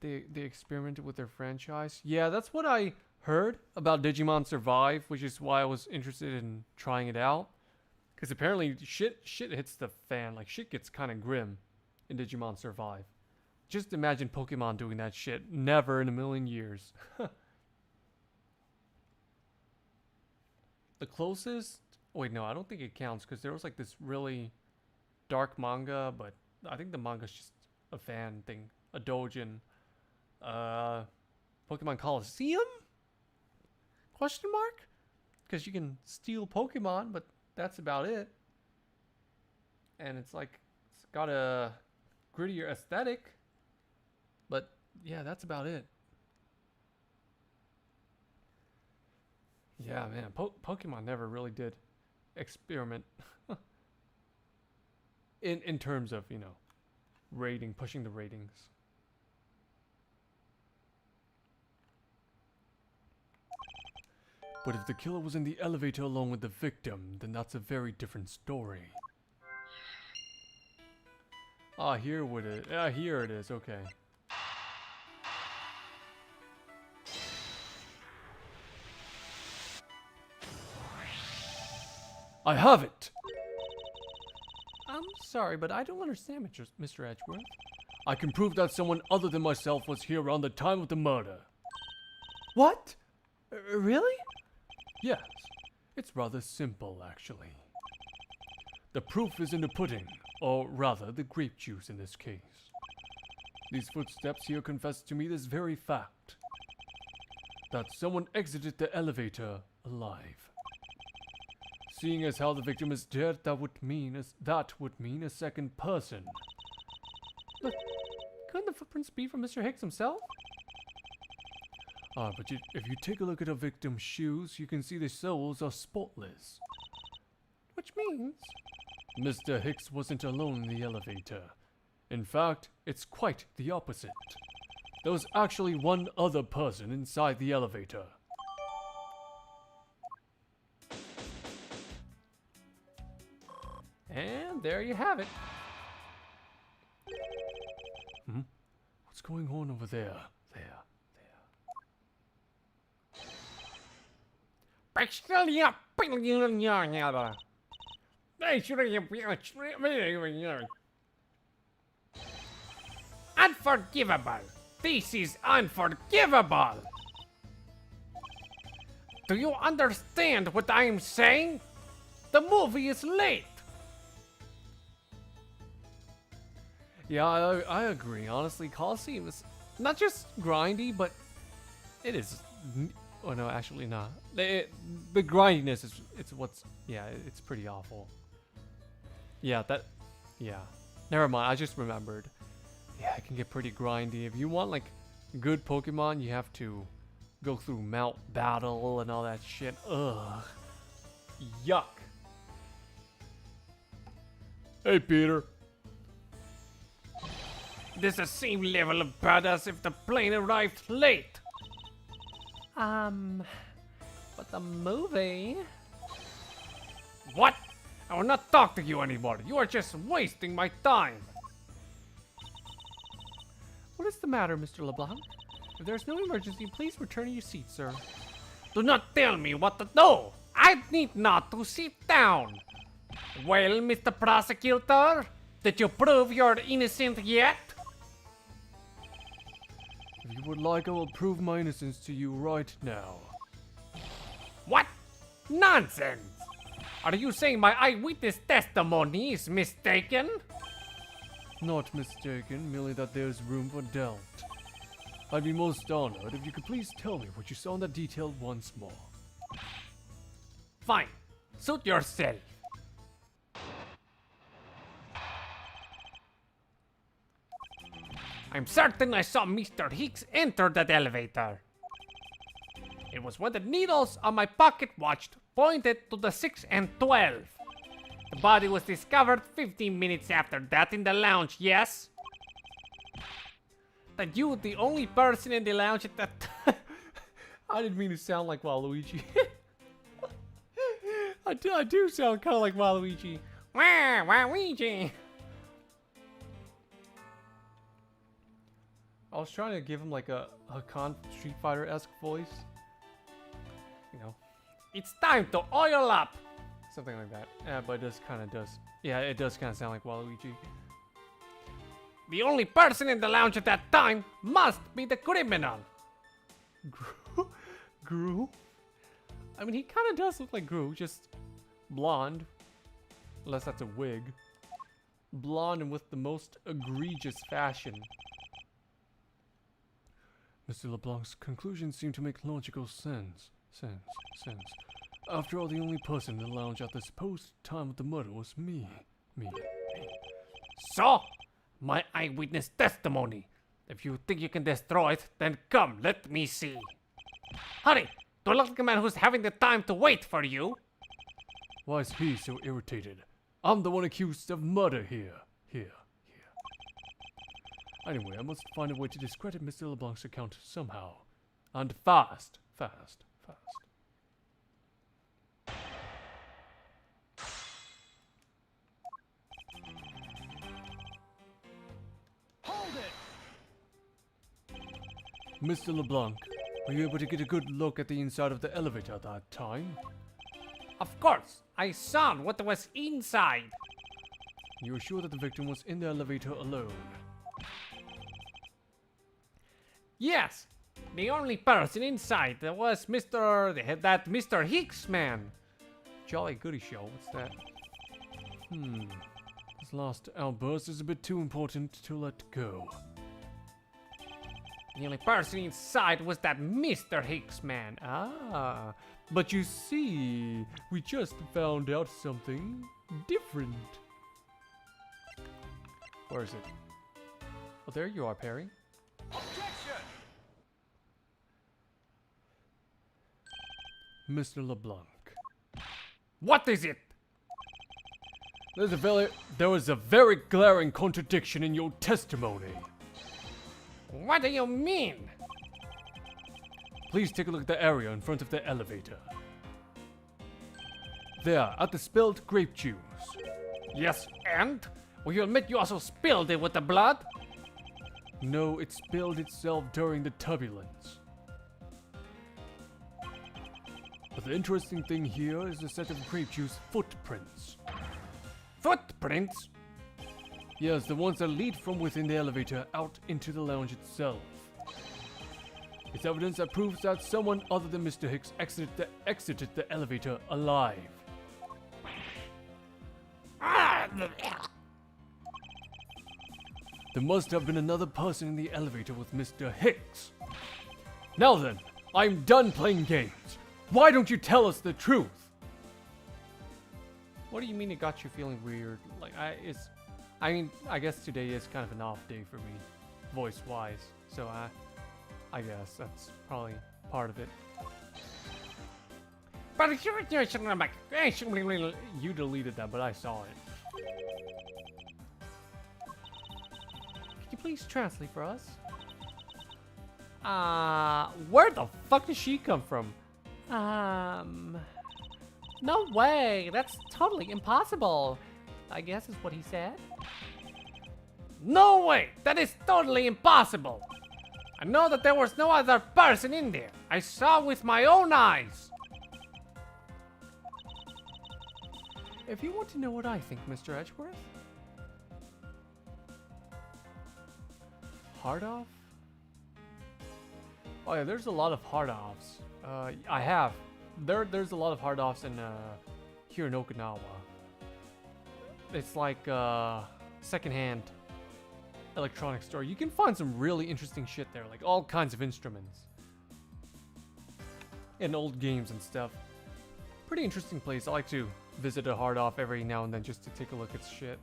They experimented with their franchise. Yeah, that's what I heard about Digimon Survive, which is why I was interested in trying it out. Because apparently shit hits the fan. Like, shit gets kind of grim in Digimon Survive. Just imagine Pokemon doing that shit. Never in a million years. The closest... Wait, no, I don't think it counts. Because there was like this really dark manga. But I think the manga's just a fan thing. A doujin. Pokemon Coliseum? Question mark? Because you can steal Pokemon, but that's about it. And it's like, it's got a grittier aesthetic. But yeah, that's about it. Yeah, man, Pokemon never really did experiment. in terms of, you know, rating, pushing the ratings. But if the killer was in the elevator along with the victim, then that's a very different story. Ah, here it is, okay. I have it! I'm sorry, but I don't understand, Mr. Edgeworth. I can prove that someone other than myself was here around the time of the murder. What? Really? Yes, it's rather simple, actually. The proof is in the pudding, or rather, the grape juice in this case. These footsteps here confess to me this very fact. That someone exited the elevator alive. Seeing as how the victim is dead, that would mean a second person. But couldn't the footprints be from Mr. Hicks himself? Ah, but if you take a look at a victim's shoes, you can see the soles are spotless. Which means... Mr. Hicks wasn't alone in the elevator. In fact, it's quite the opposite. There was actually one other person inside the elevator. And there you have it. What's going on over there? Unforgivable! This is unforgivable! Do you understand what I'm saying? The movie is late! Yeah, I agree. Honestly, Coliseum is not just grindy, but it is... Oh no, actually not. The grindiness is what's... Yeah, it's pretty awful. Yeah, never mind, I just remembered. Yeah, it can get pretty grindy. If you want, like, good Pokemon, you have to go through Mount Battle and all that shit. Ugh. Yuck. Hey, Peter. This is the same level of badass if the plane arrived late. But the movie... What? I will not talk to you anymore. You are just wasting my time. What is the matter, Mr. LeBlanc? If there's no emergency, please return to your seat, sir. Do not tell me what to do. I need not to sit down. Well, Mr. Prosecutor, did you prove you're innocent yet? If you would like, I will prove my innocence to you right now. What? Nonsense! Are you saying my eyewitness testimony is mistaken? Not mistaken, merely that there's room for doubt. I'd be most honored if you could please tell me what you saw in that detail once more. Fine. Suit yourself. I'm certain I saw Mr. Hicks enter that elevator. It was when the needles on my pocket watch pointed to the 6 and 12. The body was discovered 15 minutes after that in the lounge, yes? That you the only person in the lounge at that time? I didn't mean to sound like Waluigi. I do sound kind of like Waluigi. Wah, Waluigi! I was trying to give him like a Street Fighter-esque voice. You know. It's time to oil up! Something like that. Yeah, but it does kind of does. Yeah, it does kind of sound like Waluigi. The only person in the lounge at that time must be the criminal. Gru? I mean, he kind of does look like Gru, just blonde. Unless that's a wig. Blonde and with the most egregious fashion. Mr. LeBlanc's conclusions seem to make logical sense. Sense. After all, the only person in the lounge at the supposed time of the murder was me. So, my eyewitness testimony. If you think you can destroy it, then come, let me see. Hurry! Don't look like a man who's having the time to wait for you. Why is he so irritated? I'm the one accused of murder here. Anyway, I must find a way to discredit Mr. LeBlanc's account somehow. And fast. Hold it! Mr. LeBlanc, were you able to get a good look at the inside of the elevator at that time? Of course, I saw what was inside. You are sure that the victim was in the elevator alone? Yes, the only person inside was that Mr. Hicks man. Jolly goody show, what's that? This last outburst is a bit too important to let go. The only person inside was that Mr. Hicks man. Ah, but you see, we just found out something different. Where is it? Oh, there you are, Perry. Objection! Mr. LeBlanc. What is it? There was a very glaring contradiction in your testimony. What do you mean? Please take a look at the area in front of the elevator. There, at the spilled grape juice. Yes, and? Will you admit you also spilled it with the blood? No, it spilled itself during the turbulence. But the interesting thing here is a set of grape juice footprints. Footprints? Yes, the ones that lead from within the elevator out into the lounge itself. It's evidence that proves that someone other than Mr. Hicks exited the elevator alive. There must have been another person in the elevator with Mr. Hicks. Now then, I'm done playing games. Why don't you tell us the truth? What do you mean it got you feeling weird? Like, I guess today is kind of an off day for me, voice-wise. So I guess that's probably part of it. But You deleted that, but I saw it. Could you please translate for us? Where the fuck does she come from? No way! That's totally impossible! I guess is what he said. no way! That is totally impossible! I know that there was no other person in there. I saw with my own eyes. If you want to know what I think, Mr. Edgeworth. Hard off? Oh yeah, there's a lot of hard offs. I have. There's a lot of hard offs in here in Okinawa. It's like secondhand electronics store. You can find some really interesting shit there, like all kinds of instruments and old games and stuff. Pretty interesting place. I like to visit a hard off every now and then just to take a look at shit.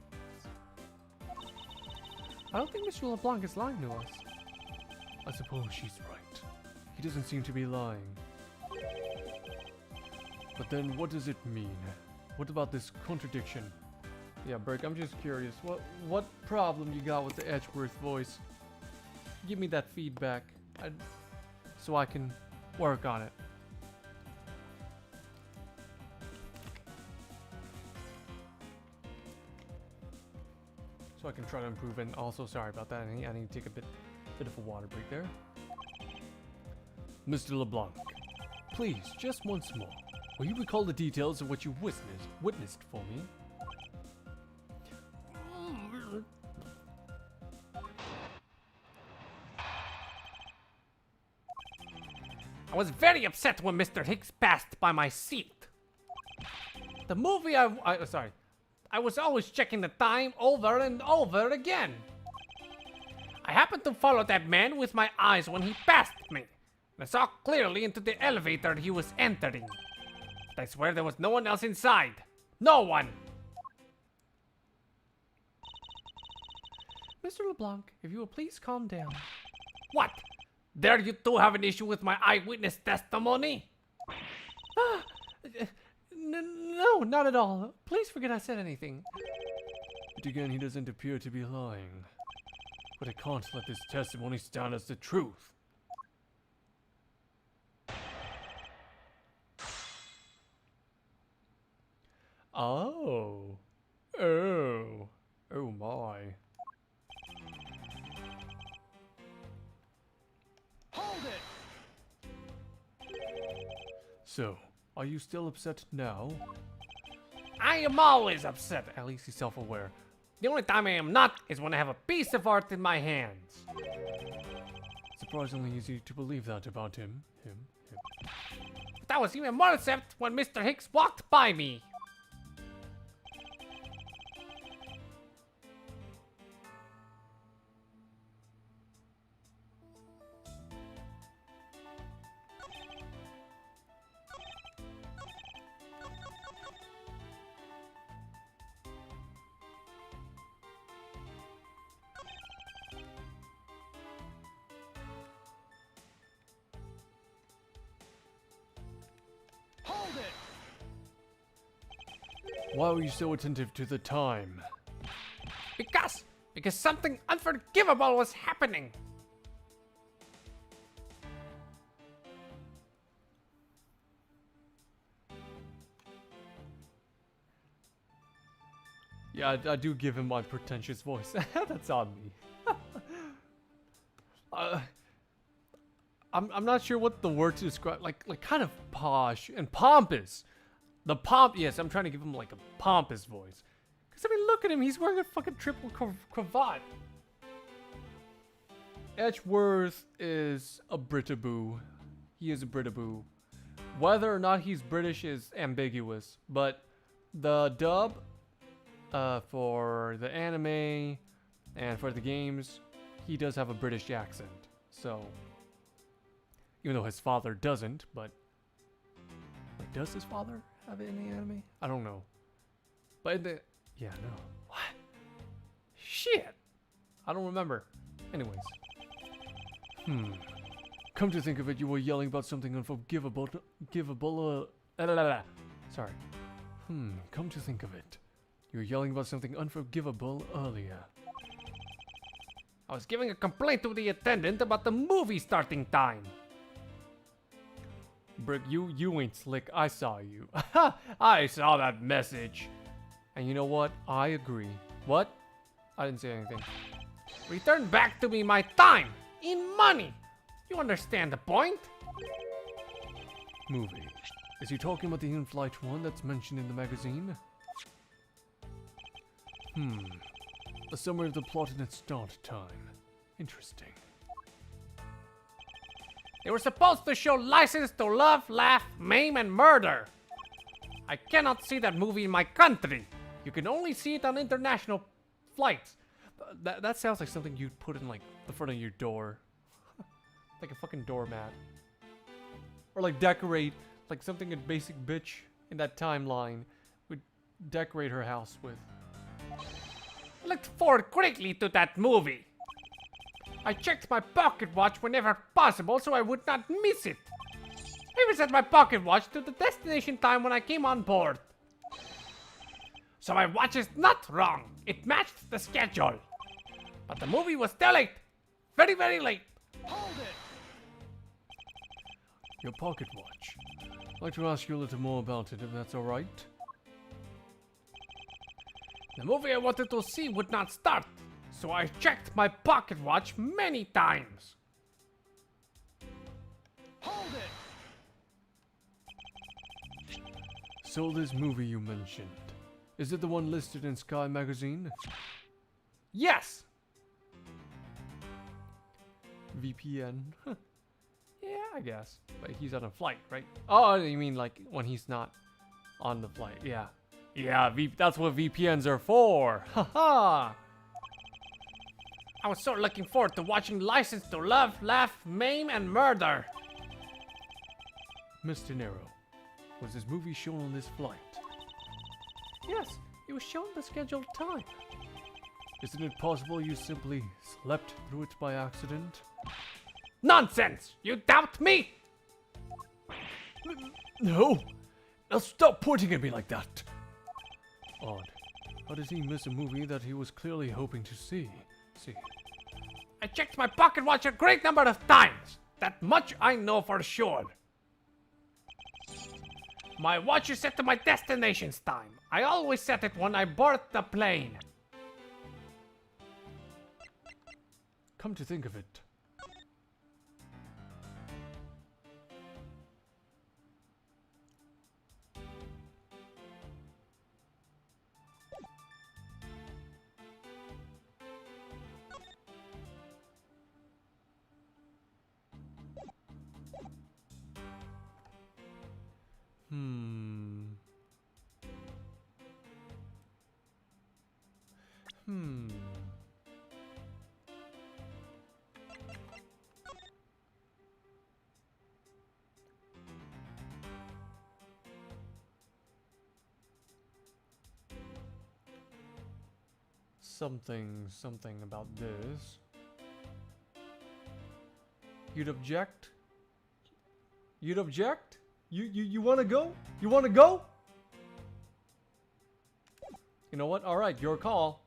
I don't think Mr. LeBlanc is lying to us. I suppose she's right. He doesn't seem to be lying. But then what does it mean? What about this contradiction? Yeah, Burke, I'm just curious. What problem you got with the Edgeworth voice? Give me that feedback so I can work on it. So I can try to improve. And also, sorry about that. I need to take a bit of a water break there. Mr. LeBlanc, please, just once more. Will you recall the details of what you witnessed for me? I was very upset when Mr. Hicks passed by my seat. The movie I was always checking the time over and over again. I happened to follow that man with my eyes when he passed me. I saw clearly into the elevator he was entering. But I swear there was no one else inside. No one! Mr. LeBlanc, if you will please calm down. What? Dare you two have an issue with my eyewitness testimony? No, not at all. Please forget I said anything. But again, he doesn't appear to be lying. But I can't let this testimony stand as the truth. Oh. Oh. Oh my. Hold it! So, are you still upset now? I am always upset. At least he's self-aware. The only time I am not is when I have a piece of art in my hands. Surprisingly easy to believe that about him. But I was even more upset when Mr. Hicks walked by me. Hold it! Why were you so attentive to the time? Because something unforgivable was happening. Yeah, I do give him my pretentious voice. That's on me. I'm not sure what the word to describe, like kind of posh and pompous. Yes, I'm trying to give him like a pompous voice. Cause I mean, look at him, he's wearing a fucking triple cravat. Edgeworth is a Britaboo. He is a Britaboo. Whether or not he's British is ambiguous, but the dub for the anime and for the games, he does have a British accent. So, even though his father doesn't, but wait, does his father have it in the anime? I don't know. But in the no. What? Shit. I don't remember. Anyways. Come to think of it, you were yelling about something unforgivable. Sorry. Come to think of it. You were yelling about something unforgivable earlier. I was giving a complaint to the attendant about the movie starting time. Brick, you ain't slick. I saw you. I saw that message. And you know what? I agree. What? I didn't say anything. Return back to me my time in money. You understand the point? Movie. Is he talking about the in-flight one that's mentioned in the magazine? A summary of the plot and its start time. Interesting. They were supposed to show License to Love, Laugh, Maim, and Murder. I cannot see that movie in my country. You can only see it on international flights. That sounds like something you'd put in like the front of your door. Like a fucking doormat. Or like decorate, like something a basic bitch in that timeline would decorate her house with. I looked forward quickly to that movie. I checked my pocket watch whenever possible so I would not miss it. I even set my pocket watch to the destination time when I came on board. So my watch is not wrong. It matched the schedule. But the movie was still late. Very, very late. Hold it! Your pocket watch. I'd like to ask you a little more about it, if that's alright. The movie I wanted to see would not start, so I checked my pocket watch many times. Hold it! So this movie you mentioned, is it the one listed in Sky Magazine? Yes! VPN? Yeah, I guess. But he's on a flight, right? Oh, you mean like when he's not on the flight? Yeah. Yeah, that's what VPNs are for. Haha. I was so looking forward to watching License to Love, Laugh, Maim, and Murder. Mr. Nero, was this movie shown on this flight? Yes, it was shown the scheduled time. Isn't it possible you simply slept through it by accident? Nonsense! You doubt me? No! Now stop pointing at me like that! Odd. How does he miss a movie that he was clearly hoping to see? I checked my pocket watch a great number of times. That much I know for sure. My watch is set to my destination's time. I always set it when I board the plane. Come to think of it. Something about this. You'd object? You'd object? You wanna go? You wanna go? You know what? Alright, your call.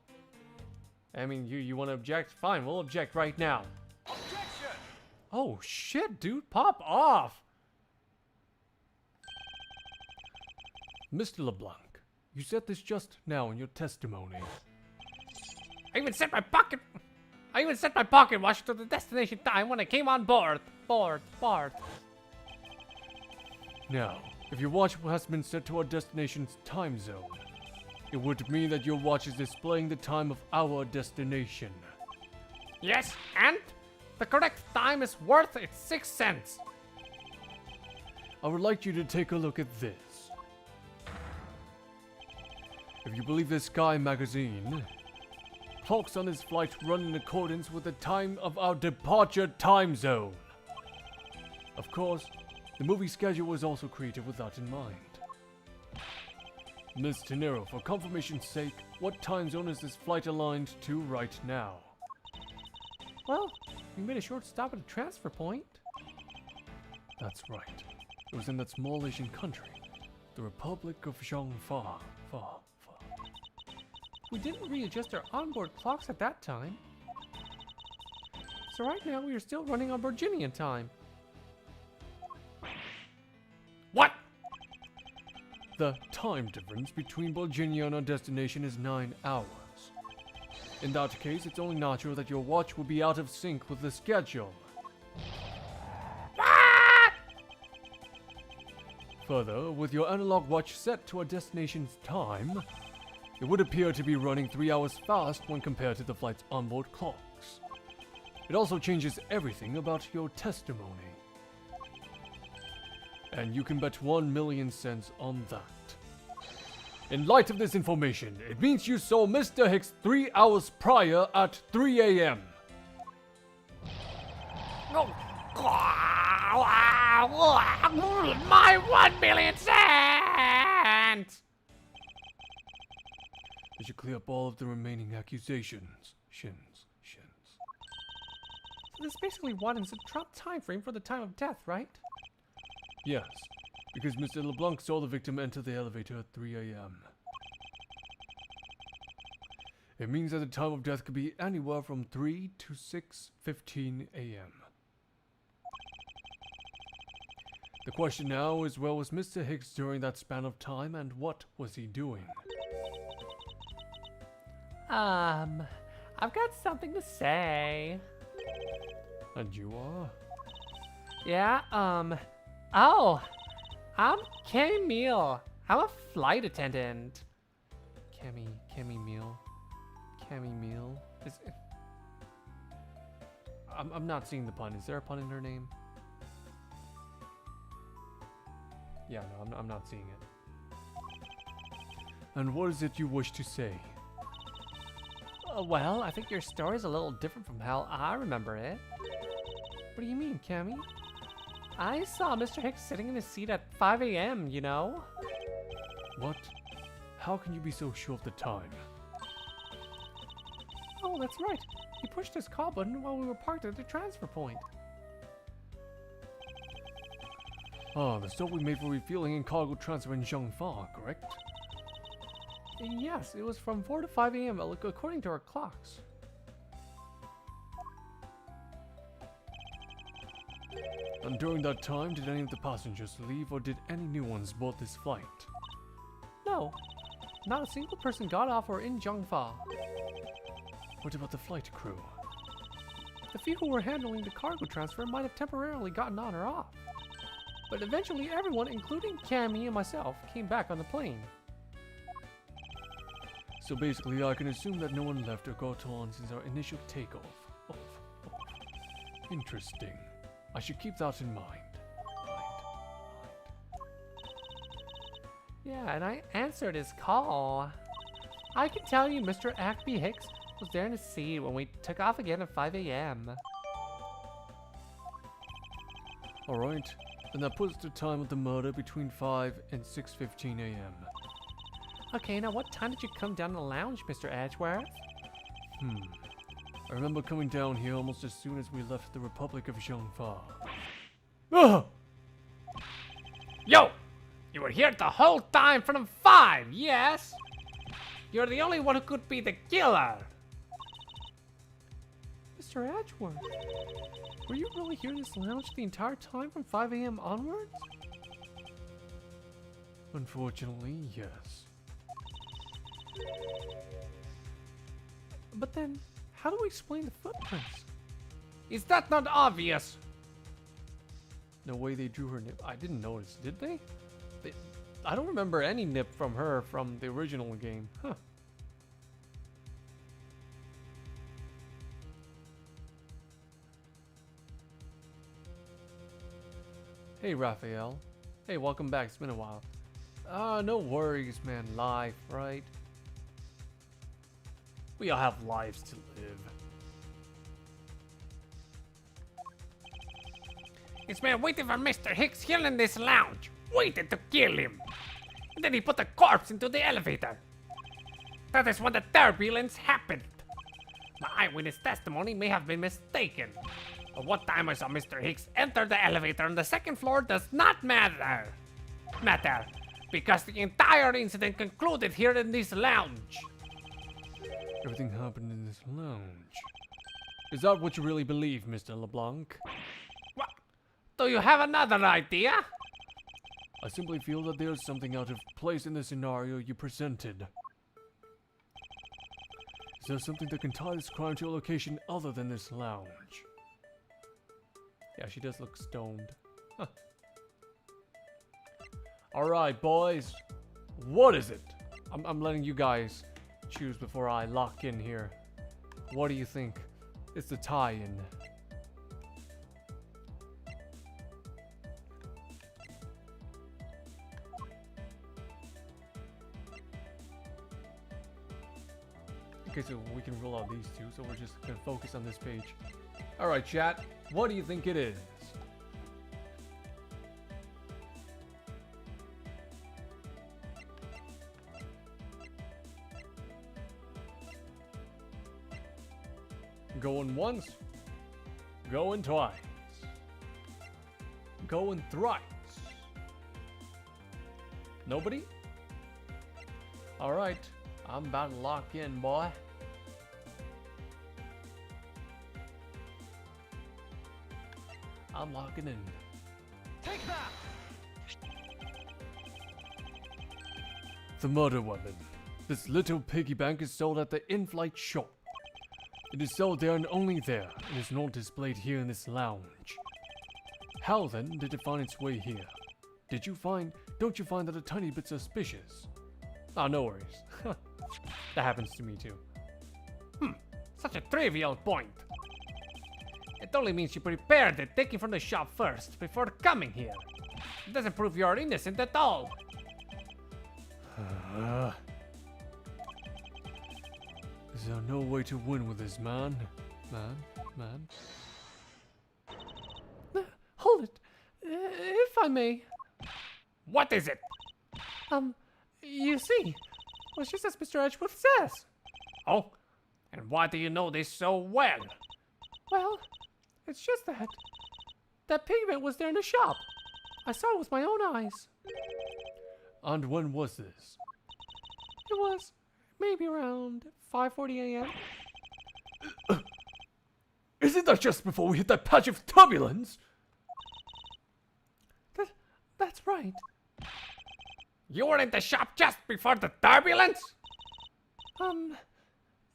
I mean, you wanna object? Fine, we'll object right now. Objection! Oh shit, dude, pop off! Mr. LeBlanc, you said this just now in your testimony. I even set my pocket watch to the destination time when I came on board. Now, if your watch has been set to our destination's time zone, it would mean that your watch is displaying the time of our destination. Yes, and the correct time is worth its 6 cents. I would like you to take a look at this. If you believe this Sky magazine, clocks on this flight run in accordance with the time of our departure time zone. Of course, the movie schedule was also created with that in mind. Mr. Nero, for confirmation's sake, what time zone is this flight aligned to right now? Well, we made a short stop at a transfer point. That's right. It was in that small Asian country, the Republic of Zhongfa. We didn't readjust our onboard clocks at that time. So right now we are still running on Virginian time. What? The time difference between Virginia and our destination is 9 hours. In that case, it's only natural that your watch will be out of sync with the schedule. What? Further, with your analog watch set to our destination's time, it would appear to be running 3 hours fast when compared to the flight's onboard clocks. It also changes everything about your testimony. And you can bet 1 million cents on that. In light of this information, it means you saw Mr. Hicks 3 hours prior at 3 a.m. My 1 million cents! Did you clear up all of the remaining accusations? Shins. So this basically widens the drop time frame for the time of death, right? Yes, because Mr. LeBlanc saw the victim enter the elevator at 3 a.m. It means that the time of death could be anywhere from 3 to 6:15 a.m. The question now is, where was Mr. Hicks during that span of time, and what was he doing? I've got something to say. And you are? Yeah, oh, I'm Camille. I'm a flight attendant. Cammy Meal. Cammy Meal. I'm not seeing the pun. Is there a pun in her name? Yeah, no, I'm not seeing it. And what is it you wish to say? Well, I think your story's a little different from how I remember it. What do you mean, Cammy? I saw Mr. Hicks sitting in his seat at 5 a.m., you know? What? How can you be so sure of the time? Oh, that's right. He pushed his call button while we were parked at the transfer point. Ah, the stop we made for refueling and cargo transfer in Zhangfa, correct? Yes, it was from 4 to 5 a.m. according to our clocks. And during that time, did any of the passengers leave or did any new ones board this flight? No, not a single person got off or in Zhangfa. What about the flight crew? The few who were handling the cargo transfer might have temporarily gotten on or off. But eventually everyone, including Cammy and myself, came back on the plane. So basically, I can assume that no one left or got on since our initial takeoff. Interesting. I should keep that in mind. Yeah, and I answered his call. I can tell you Mr. Ackby Hicks was there in his seat when we took off again at 5 a.m. Alright, and that puts the time of the murder between 5 and 6:15 a.m. Okay, now what time did you come down to the lounge, Mr. Edgeworth? I remember coming down here almost as soon as we left the Republic of Zhangfa. Ugh! Yo! You were here the whole time from 5, yes? You're the only one who could be the killer. Mr. Edgeworth, were you really here in this lounge the entire time from 5 a.m. onwards? Unfortunately, yes. But then, how do we explain the footprints? Is that not obvious? No way they drew her nip. I didn't notice, did they? I don't remember any nip from her from the original game. Huh. Hey, Raphael. Hey, welcome back. It's been a while. No worries, man. Life, right? We all have lives to live. It's been waiting for Mr. Hicks here in this lounge. Waited to kill him. And then he put the corpse into the elevator. That is when the turbulence happened. My eyewitness testimony may have been mistaken. But what time I saw Mr. Hicks enter the elevator on the second floor does not matter. Because the entire incident concluded here in this lounge. Everything happened in this lounge. Is that what you really believe, Mr. LeBlanc? What? Do you have another idea? I simply feel that there's something out of place in the scenario you presented. Is there something that can tie this crime to a location other than this lounge? Yeah, she does look stoned. Huh. Alright, boys. What is it? I'm letting you guys choose before I lock in here. What do you think? It's the tie-in. Okay, so we can rule out these two, so we're just gonna focus on this page. Alright, chat. What do you think it is? Going once, going twice, going thrice. Nobody? Alright, I'm about to lock in, boy. I'm locking in. Take that! The murder weapon. This little piggy bank is sold at the in-flight shop. It is sold there and only there. It is not displayed here in this lounge. How then did it find its way here? Did Don't you find that a tiny bit suspicious? Ah, no worries. That happens to me too. Such a trivial point. It only means you prepared it, taking from the shop first, before coming here. It doesn't prove you're innocent at all. Is there no way to win with this man? Man? Hold it. If I may. What is it? You see, well, it's just as Mr. Edgeworth says. Oh, and why do you know this so well? Well, it's just that pigment was there in the shop. I saw it with my own eyes. And when was this? It was maybe around 5:40 a.m. Isn't that just before we hit that patch of turbulence? That's right. You were in the shop just before the turbulence?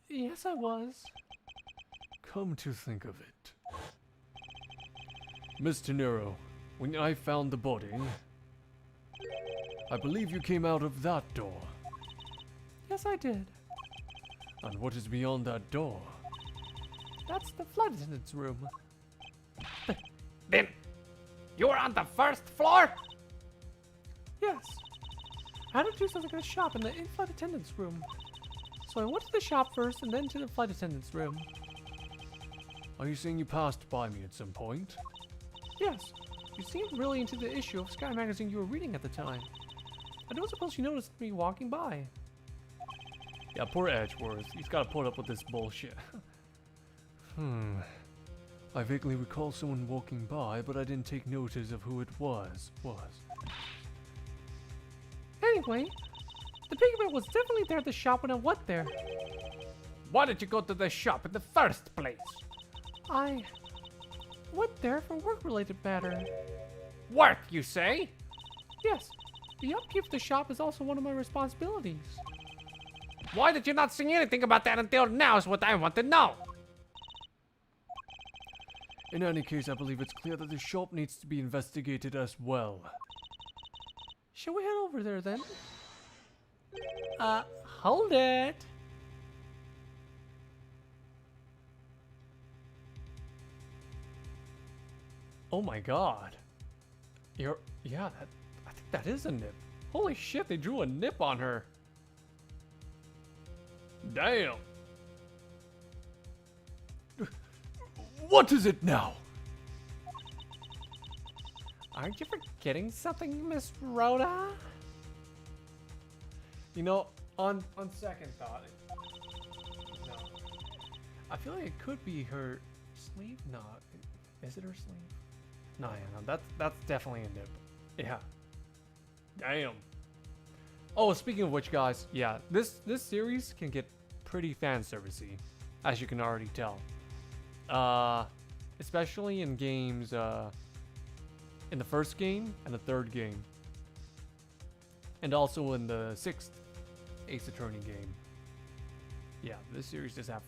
Yes, I was. Come to think of it. Mr. Nero, when I found the body, I believe you came out of that door. Yes, I did. And what is beyond that door? That's the flight attendant's room. Then, you were on the first floor? Yes. I had to do something at the shop in the in-flight attendant's room. So I went to the shop first and then to the flight attendant's room. Are you saying you passed by me at some point? Yes. You seemed really into the issue of Sky Magazine you were reading at the time. I don't suppose you noticed me walking by. Yeah, poor Edgeworth. He's got to put up with this bullshit. I vaguely recall someone walking by, but I didn't take notice of who it was. Anyway, the pigment was definitely there at the shop when I went there. Why did you go to the shop in the first place? I went there for work-related matter. Work, you say? Yes, the upkeep of the shop is also one of my responsibilities. Why did you not say anything about that until now is what I want to know. In any case, I believe it's clear that the shop needs to be investigated as well. Shall we head over there then? Hold it. Oh my god. I think that is a nip. Holy shit, they drew a nip on her. Damn. What is it now? Aren't you forgetting something, Miss Rhoda? You know, on second thought, no. I feel like it could be her sleeve. No, is it her sleeve? No, yeah, no, that's definitely a nip. Yeah. Damn. Oh, speaking of which, guys, yeah, this series can get pretty fan servicey, as you can already tell. Especially in games, in the first game and the third game. And also in the 6th Ace Attorney game. Yeah, this series does have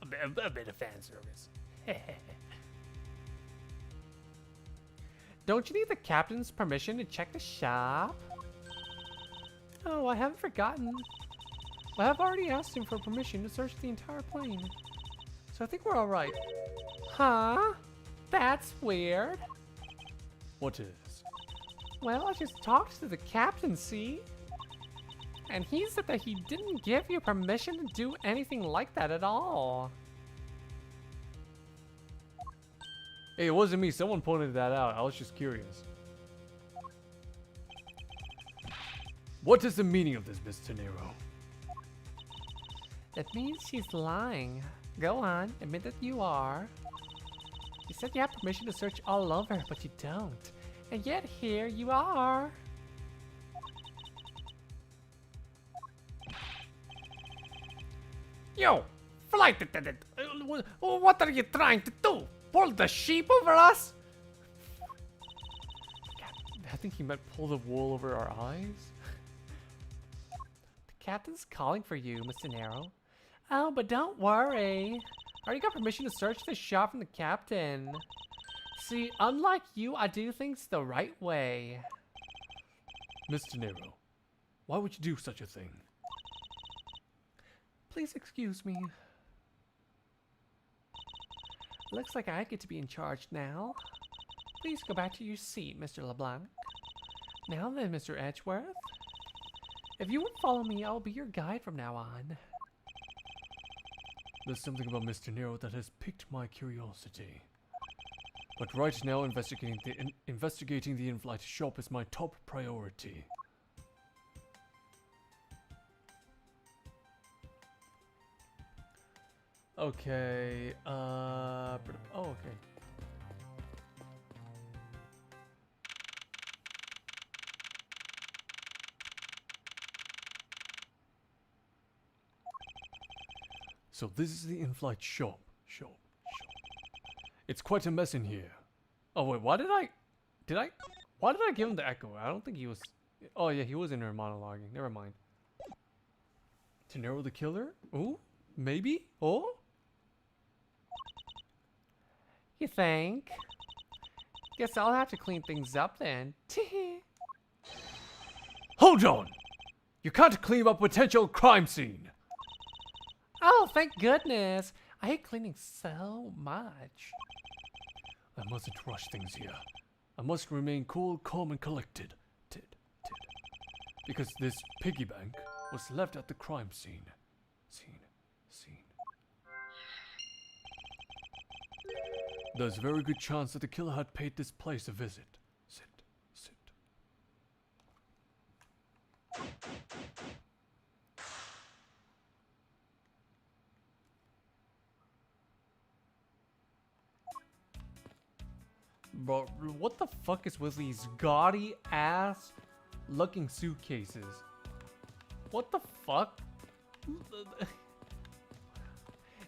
a bit of fan service. Don't you need the captain's permission to check the shop? Oh, I haven't forgotten. I have already asked him for permission to search the entire plane. So I think we're alright. Huh? That's weird. What is? Well, I just talked to the captain, see? And he said that he didn't give you permission to do anything like that at all. Hey, it wasn't me. Someone pointed that out. I was just curious. What is the meaning of this, Mr. Nero? That means she's lying. Go on, admit that you are. You said you have permission to search all over, but you don't. And yet here you are. Yo, flight attendant, what are you trying to do? Pull the sheep over us? I think he meant pull the wool over our eyes. The captain's calling for you, Mr. Nero. Oh, but don't worry. I already got permission to search the shop from the captain. See, unlike you, I do things the right way. Mr. Nero, why would you do such a thing? Please excuse me. Looks like I get to be in charge now. Please go back to your seat, Mr. LeBlanc. Now then, Mr. Edgeworth. If you would follow me, I'll be your guide from now on. There's something about Mr. Nero that has piqued my curiosity. But right now, investigating the in-flight shop is my top priority. Okay, oh, okay. So this is the in-flight shop. It's quite a mess in here. Oh wait, why did I give him the echo? I don't think he was, oh yeah, he was in there monologuing. Never mind. To narrow the killer? Ooh, maybe? Oh? You think? Guess I'll have to clean things up then. Hold on! You can't clean up a potential crime scene! Oh, thank goodness. I hate cleaning so much. I mustn't rush things here. I must remain cool, calm, and collected. Because this piggy bank was left at the crime scene. There's a very good chance that the killer had paid this place a visit. Sit. Bro, what the fuck is with these gaudy ass looking suitcases? What the fuck?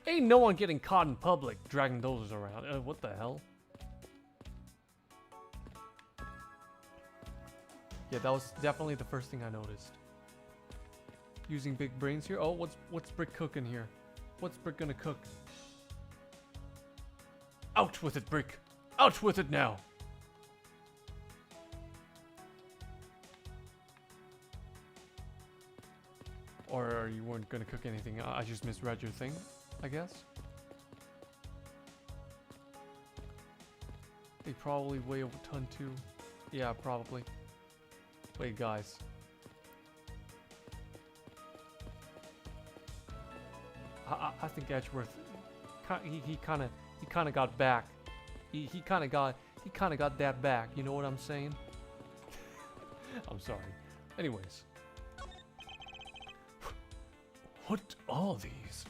Ain't no one getting caught in public dragging those around. What the hell? Yeah, that was definitely the first thing I noticed. Using big brains here. Oh, what's Brick cooking here? What's Brick gonna cook? Out with it, Brick! Out with it now! Or you weren't gonna cook anything. I just misread your thing, I guess. They probably weigh a ton too. Yeah, probably. Wait, guys. I think Edgeworth, he kind of got back. He kind of got that back. You know what I'm saying? I'm sorry. Anyways, what are these?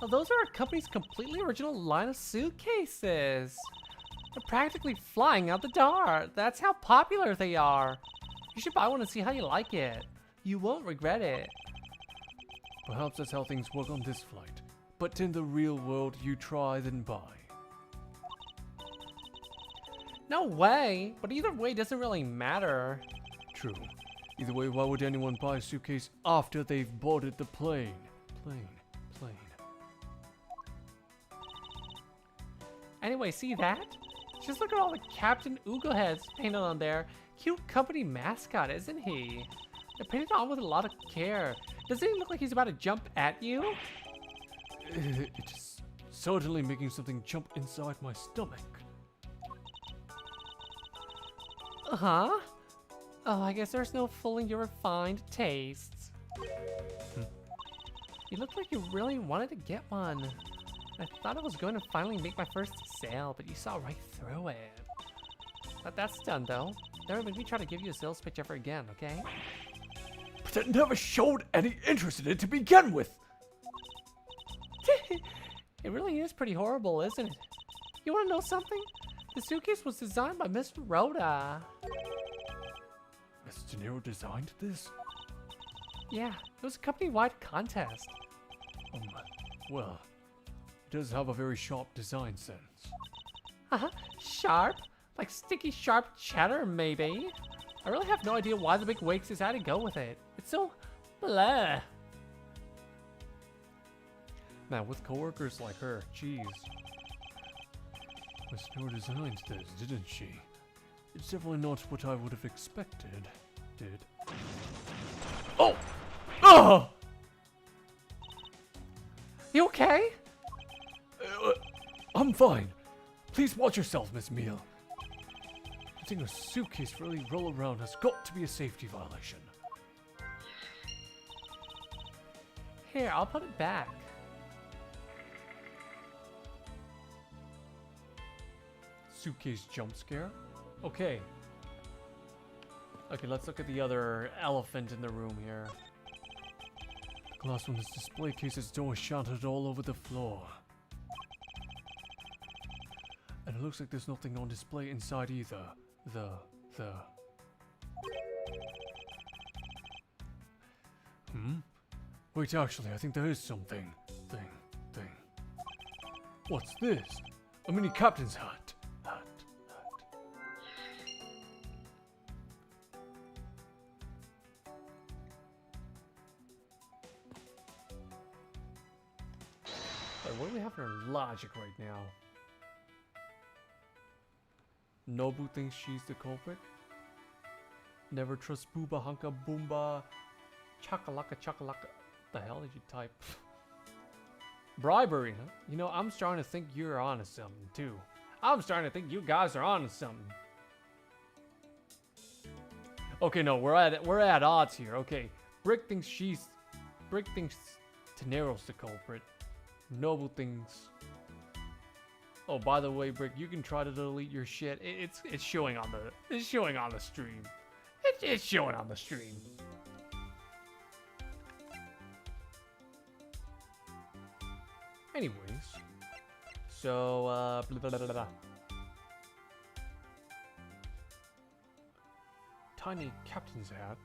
Well, those are our company's completely original line of suitcases. They're practically flying out the door. That's how popular they are. You should buy one and see how you like it. You won't regret it. Perhaps that's how things work on this flight. But in the real world, you try then buy. No way. But either way doesn't really matter. True. Either way, why would anyone buy a suitcase after they've boarded the plane? Plane. Anyway, see that? Just look at all the Captain Oogle heads painted on there. Cute company mascot, isn't he? They're painted on with a lot of care. Doesn't he look like he's about to jump at you? It's certainly making something jump inside my stomach. Uh-huh. Oh, I guess there's no fooling your refined tastes. You look like you really wanted to get one. I thought I was going to finally make my first sale, but you saw right through it. But that's done, though. Never make me try to give you a sales pitch ever again, okay? But I never showed any interest in it to begin with! It really is pretty horrible, isn't it? You want to know something? The suitcase was designed by Mr. Rhoda. Mr. Nero designed this? Yeah, it was a company-wide contest. Well, it does have a very sharp design sense. Sharp? Like sticky sharp cheddar, maybe? I really have no idea why the big wigs decided to go with it. It's so blah. Man, with coworkers like her, jeez. Miss Nero designed this, didn't she? It's definitely not what I would have expected. Did. Oh! Oh! You okay? I'm fine. Please watch yourself, Miss Meal. Letting a suitcase really roll around has got to be a safety violation. Here, I'll put it back. Suitcase jump scare? Okay. Okay, let's look at the other elephant in the room here. The glass on this display case's door shattered all over the floor. And it looks like there's nothing on display inside either. Wait, actually, I think there is something. Thing. What's this? A mini captain's hat. Wait, what do we have in our logic right now? Nobu thinks she's the culprit. Never trust Booba Hunka Boomba. Chakalaka chakalaka. The hell did you type? Bribery, huh? You know, I'm starting to think you're onto something too. I'm starting to think you guys are onto something. Okay, no, we're at odds here. Okay, Brick thinks Tenero's the culprit. Noble thinks. Oh, by the way, Brick, you can try to delete your shit. It's showing on the stream. It's showing on the stream. Anyways, so blah, blah, blah, blah. Tiny captain's hat.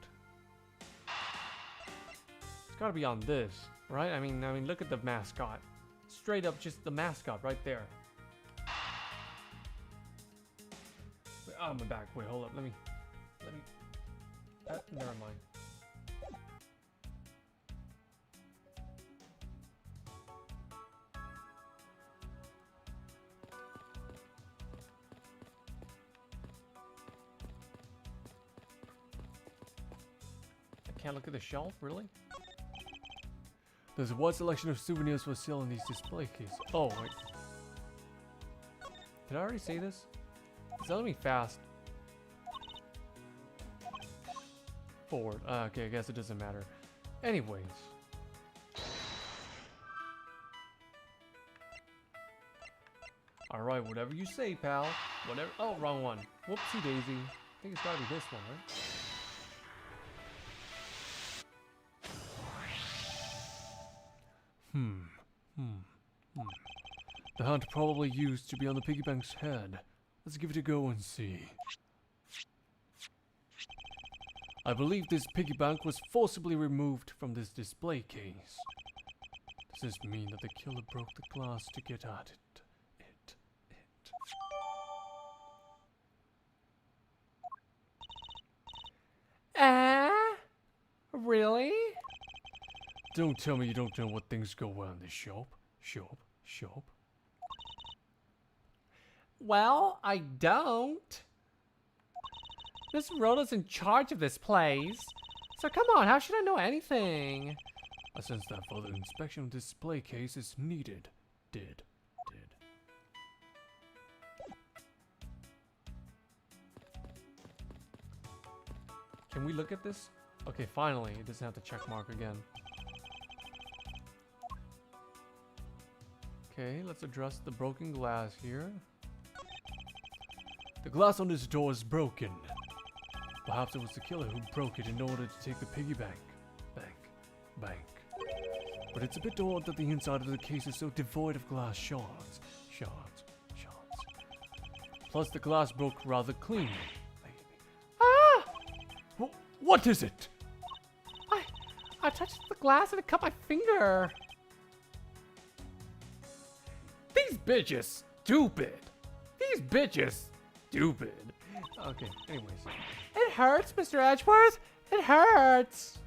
It's got to be on this, right? I mean, look at the mascot. Straight up, just the mascot right there. Wait, oh, my back. Wait, hold up. Let me. Never mind. I can't look at the shelf, really? There's a wide selection of souvenirs for sale in these display cases. Oh, wait. Did I already say this? It's telling me fast. Forward. Okay, I guess it doesn't matter. Anyways. Alright, whatever you say, pal. Whatever. Oh, wrong one. Whoopsie daisy. I think it's gotta be this one, right? The hunt probably used to be on the piggy bank's head. Let's give it a go and see. I believe this piggy bank was forcibly removed from this display case. Does this mean that the killer broke the glass to get at it? Really? Don't tell me you don't know what things go on in this shop. Shop. Well, I don't. Miss Rhoda's in charge of this place. So come on, how should I know anything? I sense that further inspection of the display case is needed. Did. Can we look at this? Okay, finally, it doesn't have the check mark again. Okay, let's address the broken glass here. The glass on this door is broken. Perhaps it was the killer who broke it in order to take the piggy bank. But it's a bit odd that the inside of the case is so devoid of glass shards. Plus the glass broke rather clean. Ah! What is it? I touched the glass and it cut my finger. These bitches stupid. Okay, anyways. It hurts, Mr. Edgeworth. It hurts.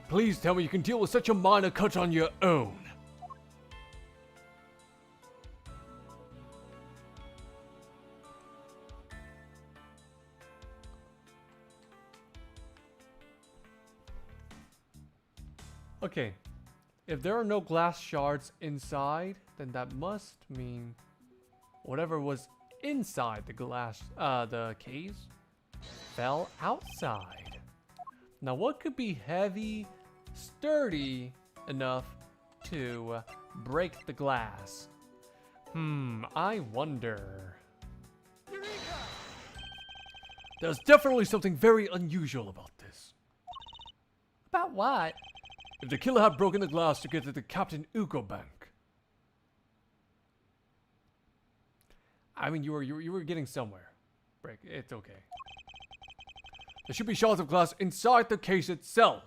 Please tell me you can deal with such a minor cut on your own. Okay. If there are no glass shards inside, then that must mean whatever was inside the case fell outside. Now what could be heavy, sturdy enough to break the glass? I wonder. There's definitely something very unusual about this. About what? If the killer had broken the glass to get to the Captain Ugo Bank. I mean, you were getting somewhere. Break. It's okay. There should be shards of glass inside the case itself.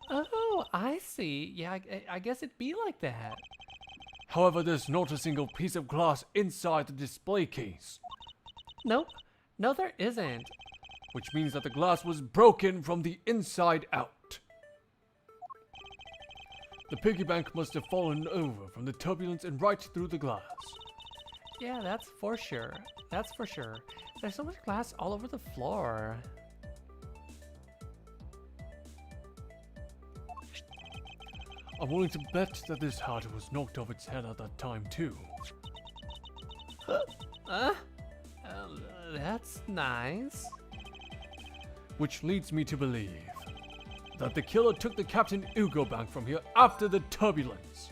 Oh, I see. Yeah, I guess it'd be like that. However, there's not a single piece of glass inside the display case. Nope. No, there isn't. Which means that the glass was broken from the inside out. The piggy bank must have fallen over from the turbulence and right through the glass. Yeah, that's for sure. That's for sure. There's so much glass all over the floor. I'm willing to bet that this hat was knocked off its head at that time too. That's nice. Which leads me to believe that the killer took the Captain Ugo Bank from here after the turbulence.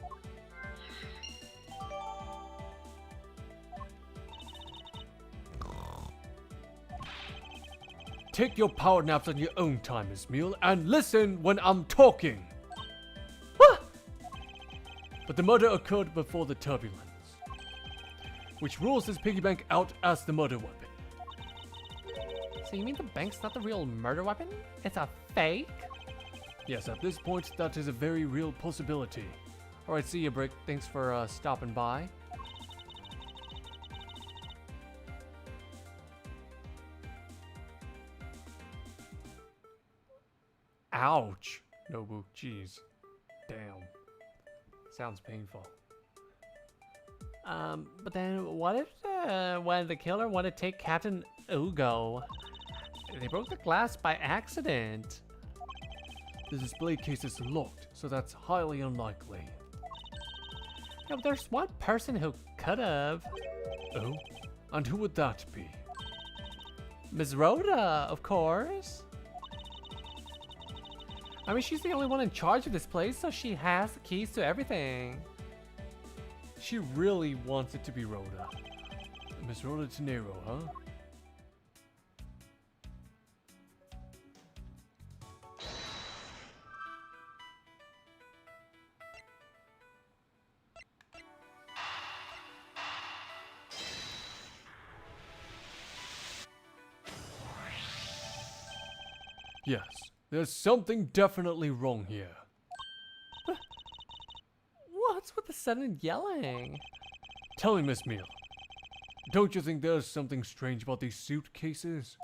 Take your power naps on your own time, Miss Meal, and listen when I'm talking. But the murder occurred before the turbulence, which rules this piggy bank out as the murder weapon. So you mean the bank's not the real murder weapon? It's a fake? Yes, at this point, that is a very real possibility. Alright, see you, Brick. Thanks for stopping by. Ouch. Nobu, jeez. Damn. Sounds painful. But then what if when the killer wanted to take Captain Ugo, they broke the glass by accident? The display case is locked, so that's highly unlikely. Yeah, but there's one person who could have. Oh? And who would that be? Ms. Rhoda, of course. I mean, she's the only one in charge of this place, so she has the keys to everything. She really wants it to be Rhoda. Miss Rhoda Tenero, huh? Yes, there's something definitely wrong here. What's with the sudden yelling? Tell me, Miss Meal, don't you think there's something strange about these suitcases?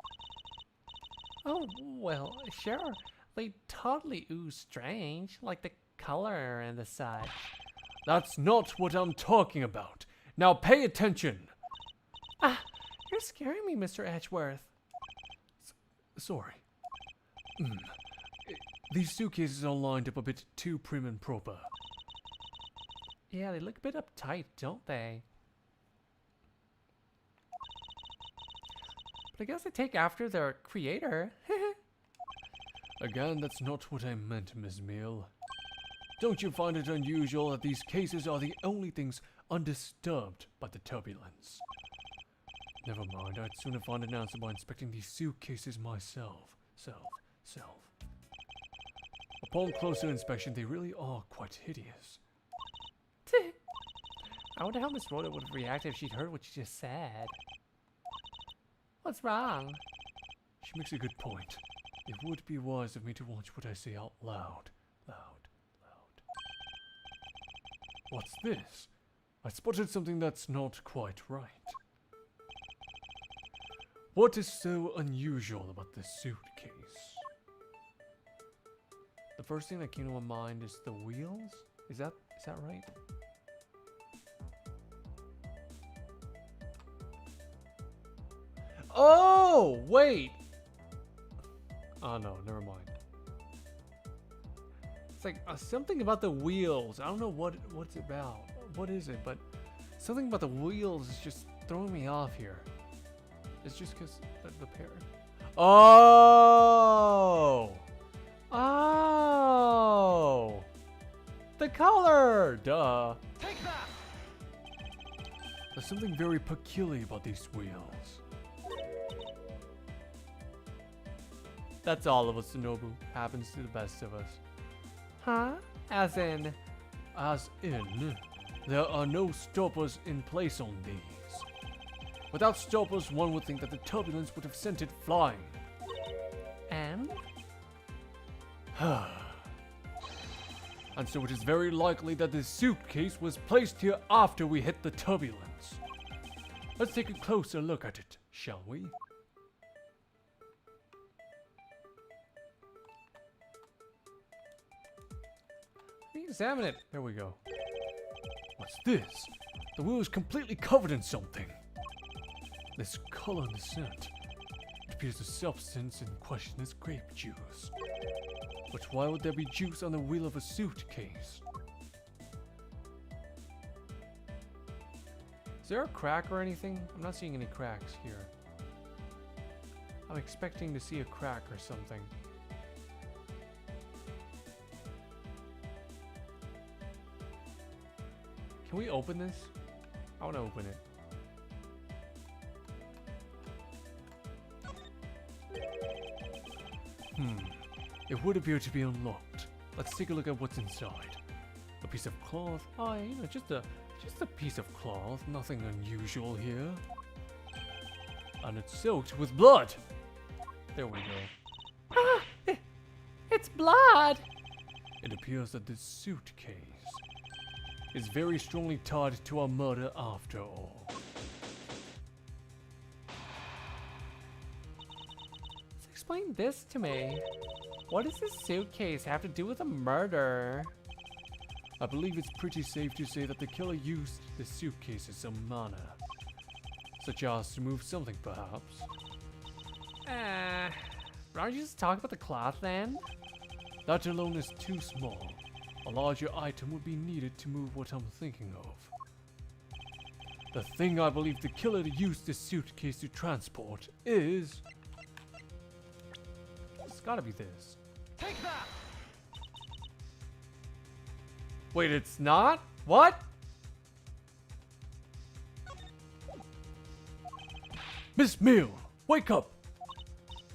Oh, well, sure. They totally ooze strange, like the color and the such. That's not what I'm talking about. Now pay attention. You're scaring me, Mr. Edgeworth. Sorry. These suitcases are lined up a bit too prim and proper. Yeah, they look a bit uptight, don't they? But I guess they take after their creator. Again, that's not what I meant, Miss Meal. Don't you find it unusual that these cases are the only things undisturbed by the turbulence? Never mind, I'd sooner find an answer by inspecting these suitcases myself. Self. Upon closer inspection, they really are quite hideous. I wonder how Miss Rhoda would have reacted if she'd heard what you just said. What's wrong? She makes a good point. It would be wise of me to watch what I say out loud. Loud. What's this? I spotted something that's not quite right. What is so unusual about this suitcase? The first thing that came to my mind is the wheels. Is that right? Oh, wait. Oh no, never mind. It's like something about the wheels. I don't know what it's about. What is it? But something about the wheels is just throwing me off here. It's just because the pair. Oh! Oh! The color! Duh. Take that! There's something very peculiar about these wheels. That's all of us, Nobu. Happens to the best of us. Huh? As in? As in, there are no stoppers in place on these. Without stoppers, one would think that the turbulence would have sent it flying. And? And so it is very likely that this suitcase was placed here after we hit the turbulence. Let's take a closer look at it, shall we? Examine it. There we go. What's this? The wheel is completely covered in something. This color and scent. It appears the substance in question is grape juice. But why would there be juice on the wheel of a suitcase? Is there a crack or anything? I'm not seeing any cracks here. I'm expecting to see a crack or something. Can we open this? I want to open it. It would appear to be unlocked. Let's take a look at what's inside. A piece of cloth. Oh, you know, just a piece of cloth. Nothing unusual here. And it's soaked with blood. There we go. Ah! It's blood! It appears that this suitcase is very strongly tied to our murder after all. Let's explain this to me. What does this suitcase have to do with a murder? I believe it's pretty safe to say that the killer used the suitcase in some manner. Such as to move something, perhaps. Why don't you just talk about the cloth then? That alone is too small. A larger item would be needed to move what I'm thinking of. The thing I believe the killer used this suitcase to transport is... It's gotta be this. Take that! Wait, it's not? What? Miss Mill, wake up!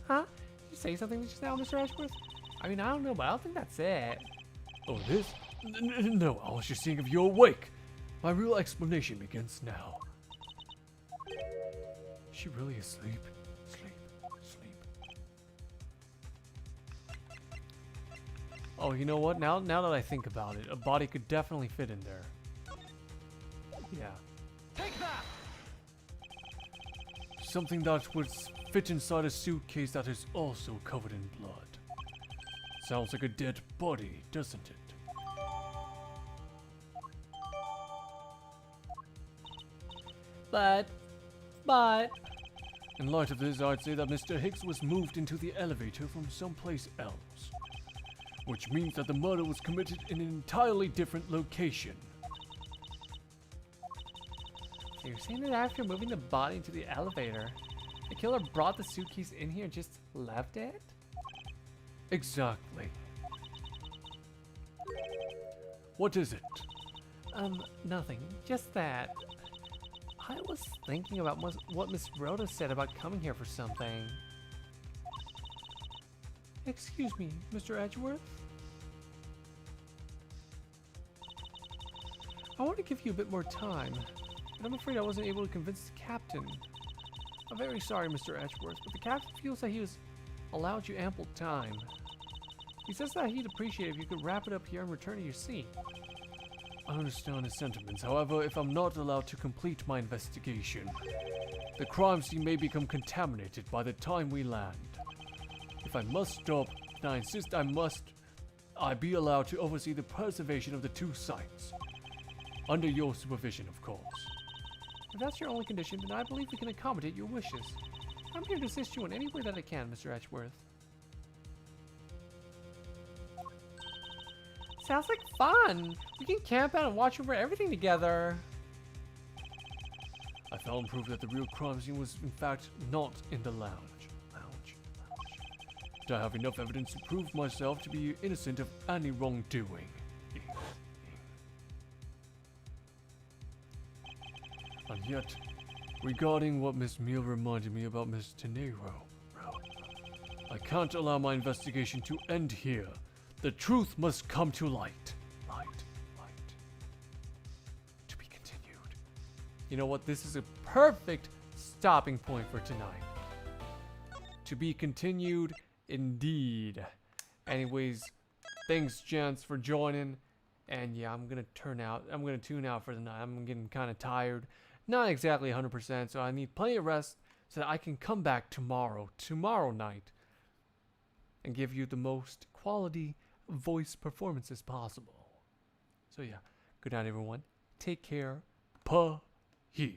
Huh? Did you say something just now, Mr. Ashworth? I mean, I don't know, but I don't think that's it. Oh, this? No, I was just seeing if you're awake. My real explanation begins now. Is she really asleep? Sleep. Oh, you know what? Now that I think about it, a body could definitely fit in there. Yeah. Take that! Something that would fit inside a suitcase that is also covered in blood. Sounds like a dead body, doesn't it? But... In light of this, I'd say that Mr. Hicks was moved into the elevator from someplace else. Which means that the murder was committed in an entirely different location. So you're saying that after moving the body into the elevator, the killer brought the suitcase in here and just left it? Exactly. What is it? Nothing. Just that. I was thinking about what Miss Rhoda said about coming here for something. Excuse me, Mr. Edgeworth? I want to give you a bit more time, but I'm afraid I wasn't able to convince the captain. I'm very sorry, Mr. Edgeworth, but the captain feels that he was allowed you ample time. He says that he'd appreciate if you could wrap it up here and return to your seat. I understand his sentiments. However, if I'm not allowed to complete my investigation, the crime scene may become contaminated by the time we land. If I must stop, then I insist I be allowed to oversee the preservation of the two sites. Under your supervision, of course. If that's your only condition, then I believe we can accommodate your wishes. I'm here to assist you in any way that I can, Mr. Edgeworth. Sounds like fun. We can camp out and watch over everything together. I found proof that the real crime scene was in fact not in the lounge. I have enough evidence to prove myself to be innocent of any wrongdoing. And yet, regarding what Miss Meal reminded me about Miss Tenero, I can't allow my investigation to end here. The truth must come to light. Light. To be continued. You know what? This is a perfect stopping point for tonight. To be continued, indeed. Anyways, thanks, gents, for joining. And yeah, I'm gonna tune out for the night. I'm getting kind of tired. Not exactly 100%, so I need plenty of rest so that I can come back tomorrow night, and give you the most quality voice performances possible. So yeah, good night, everyone. Take care. Peace.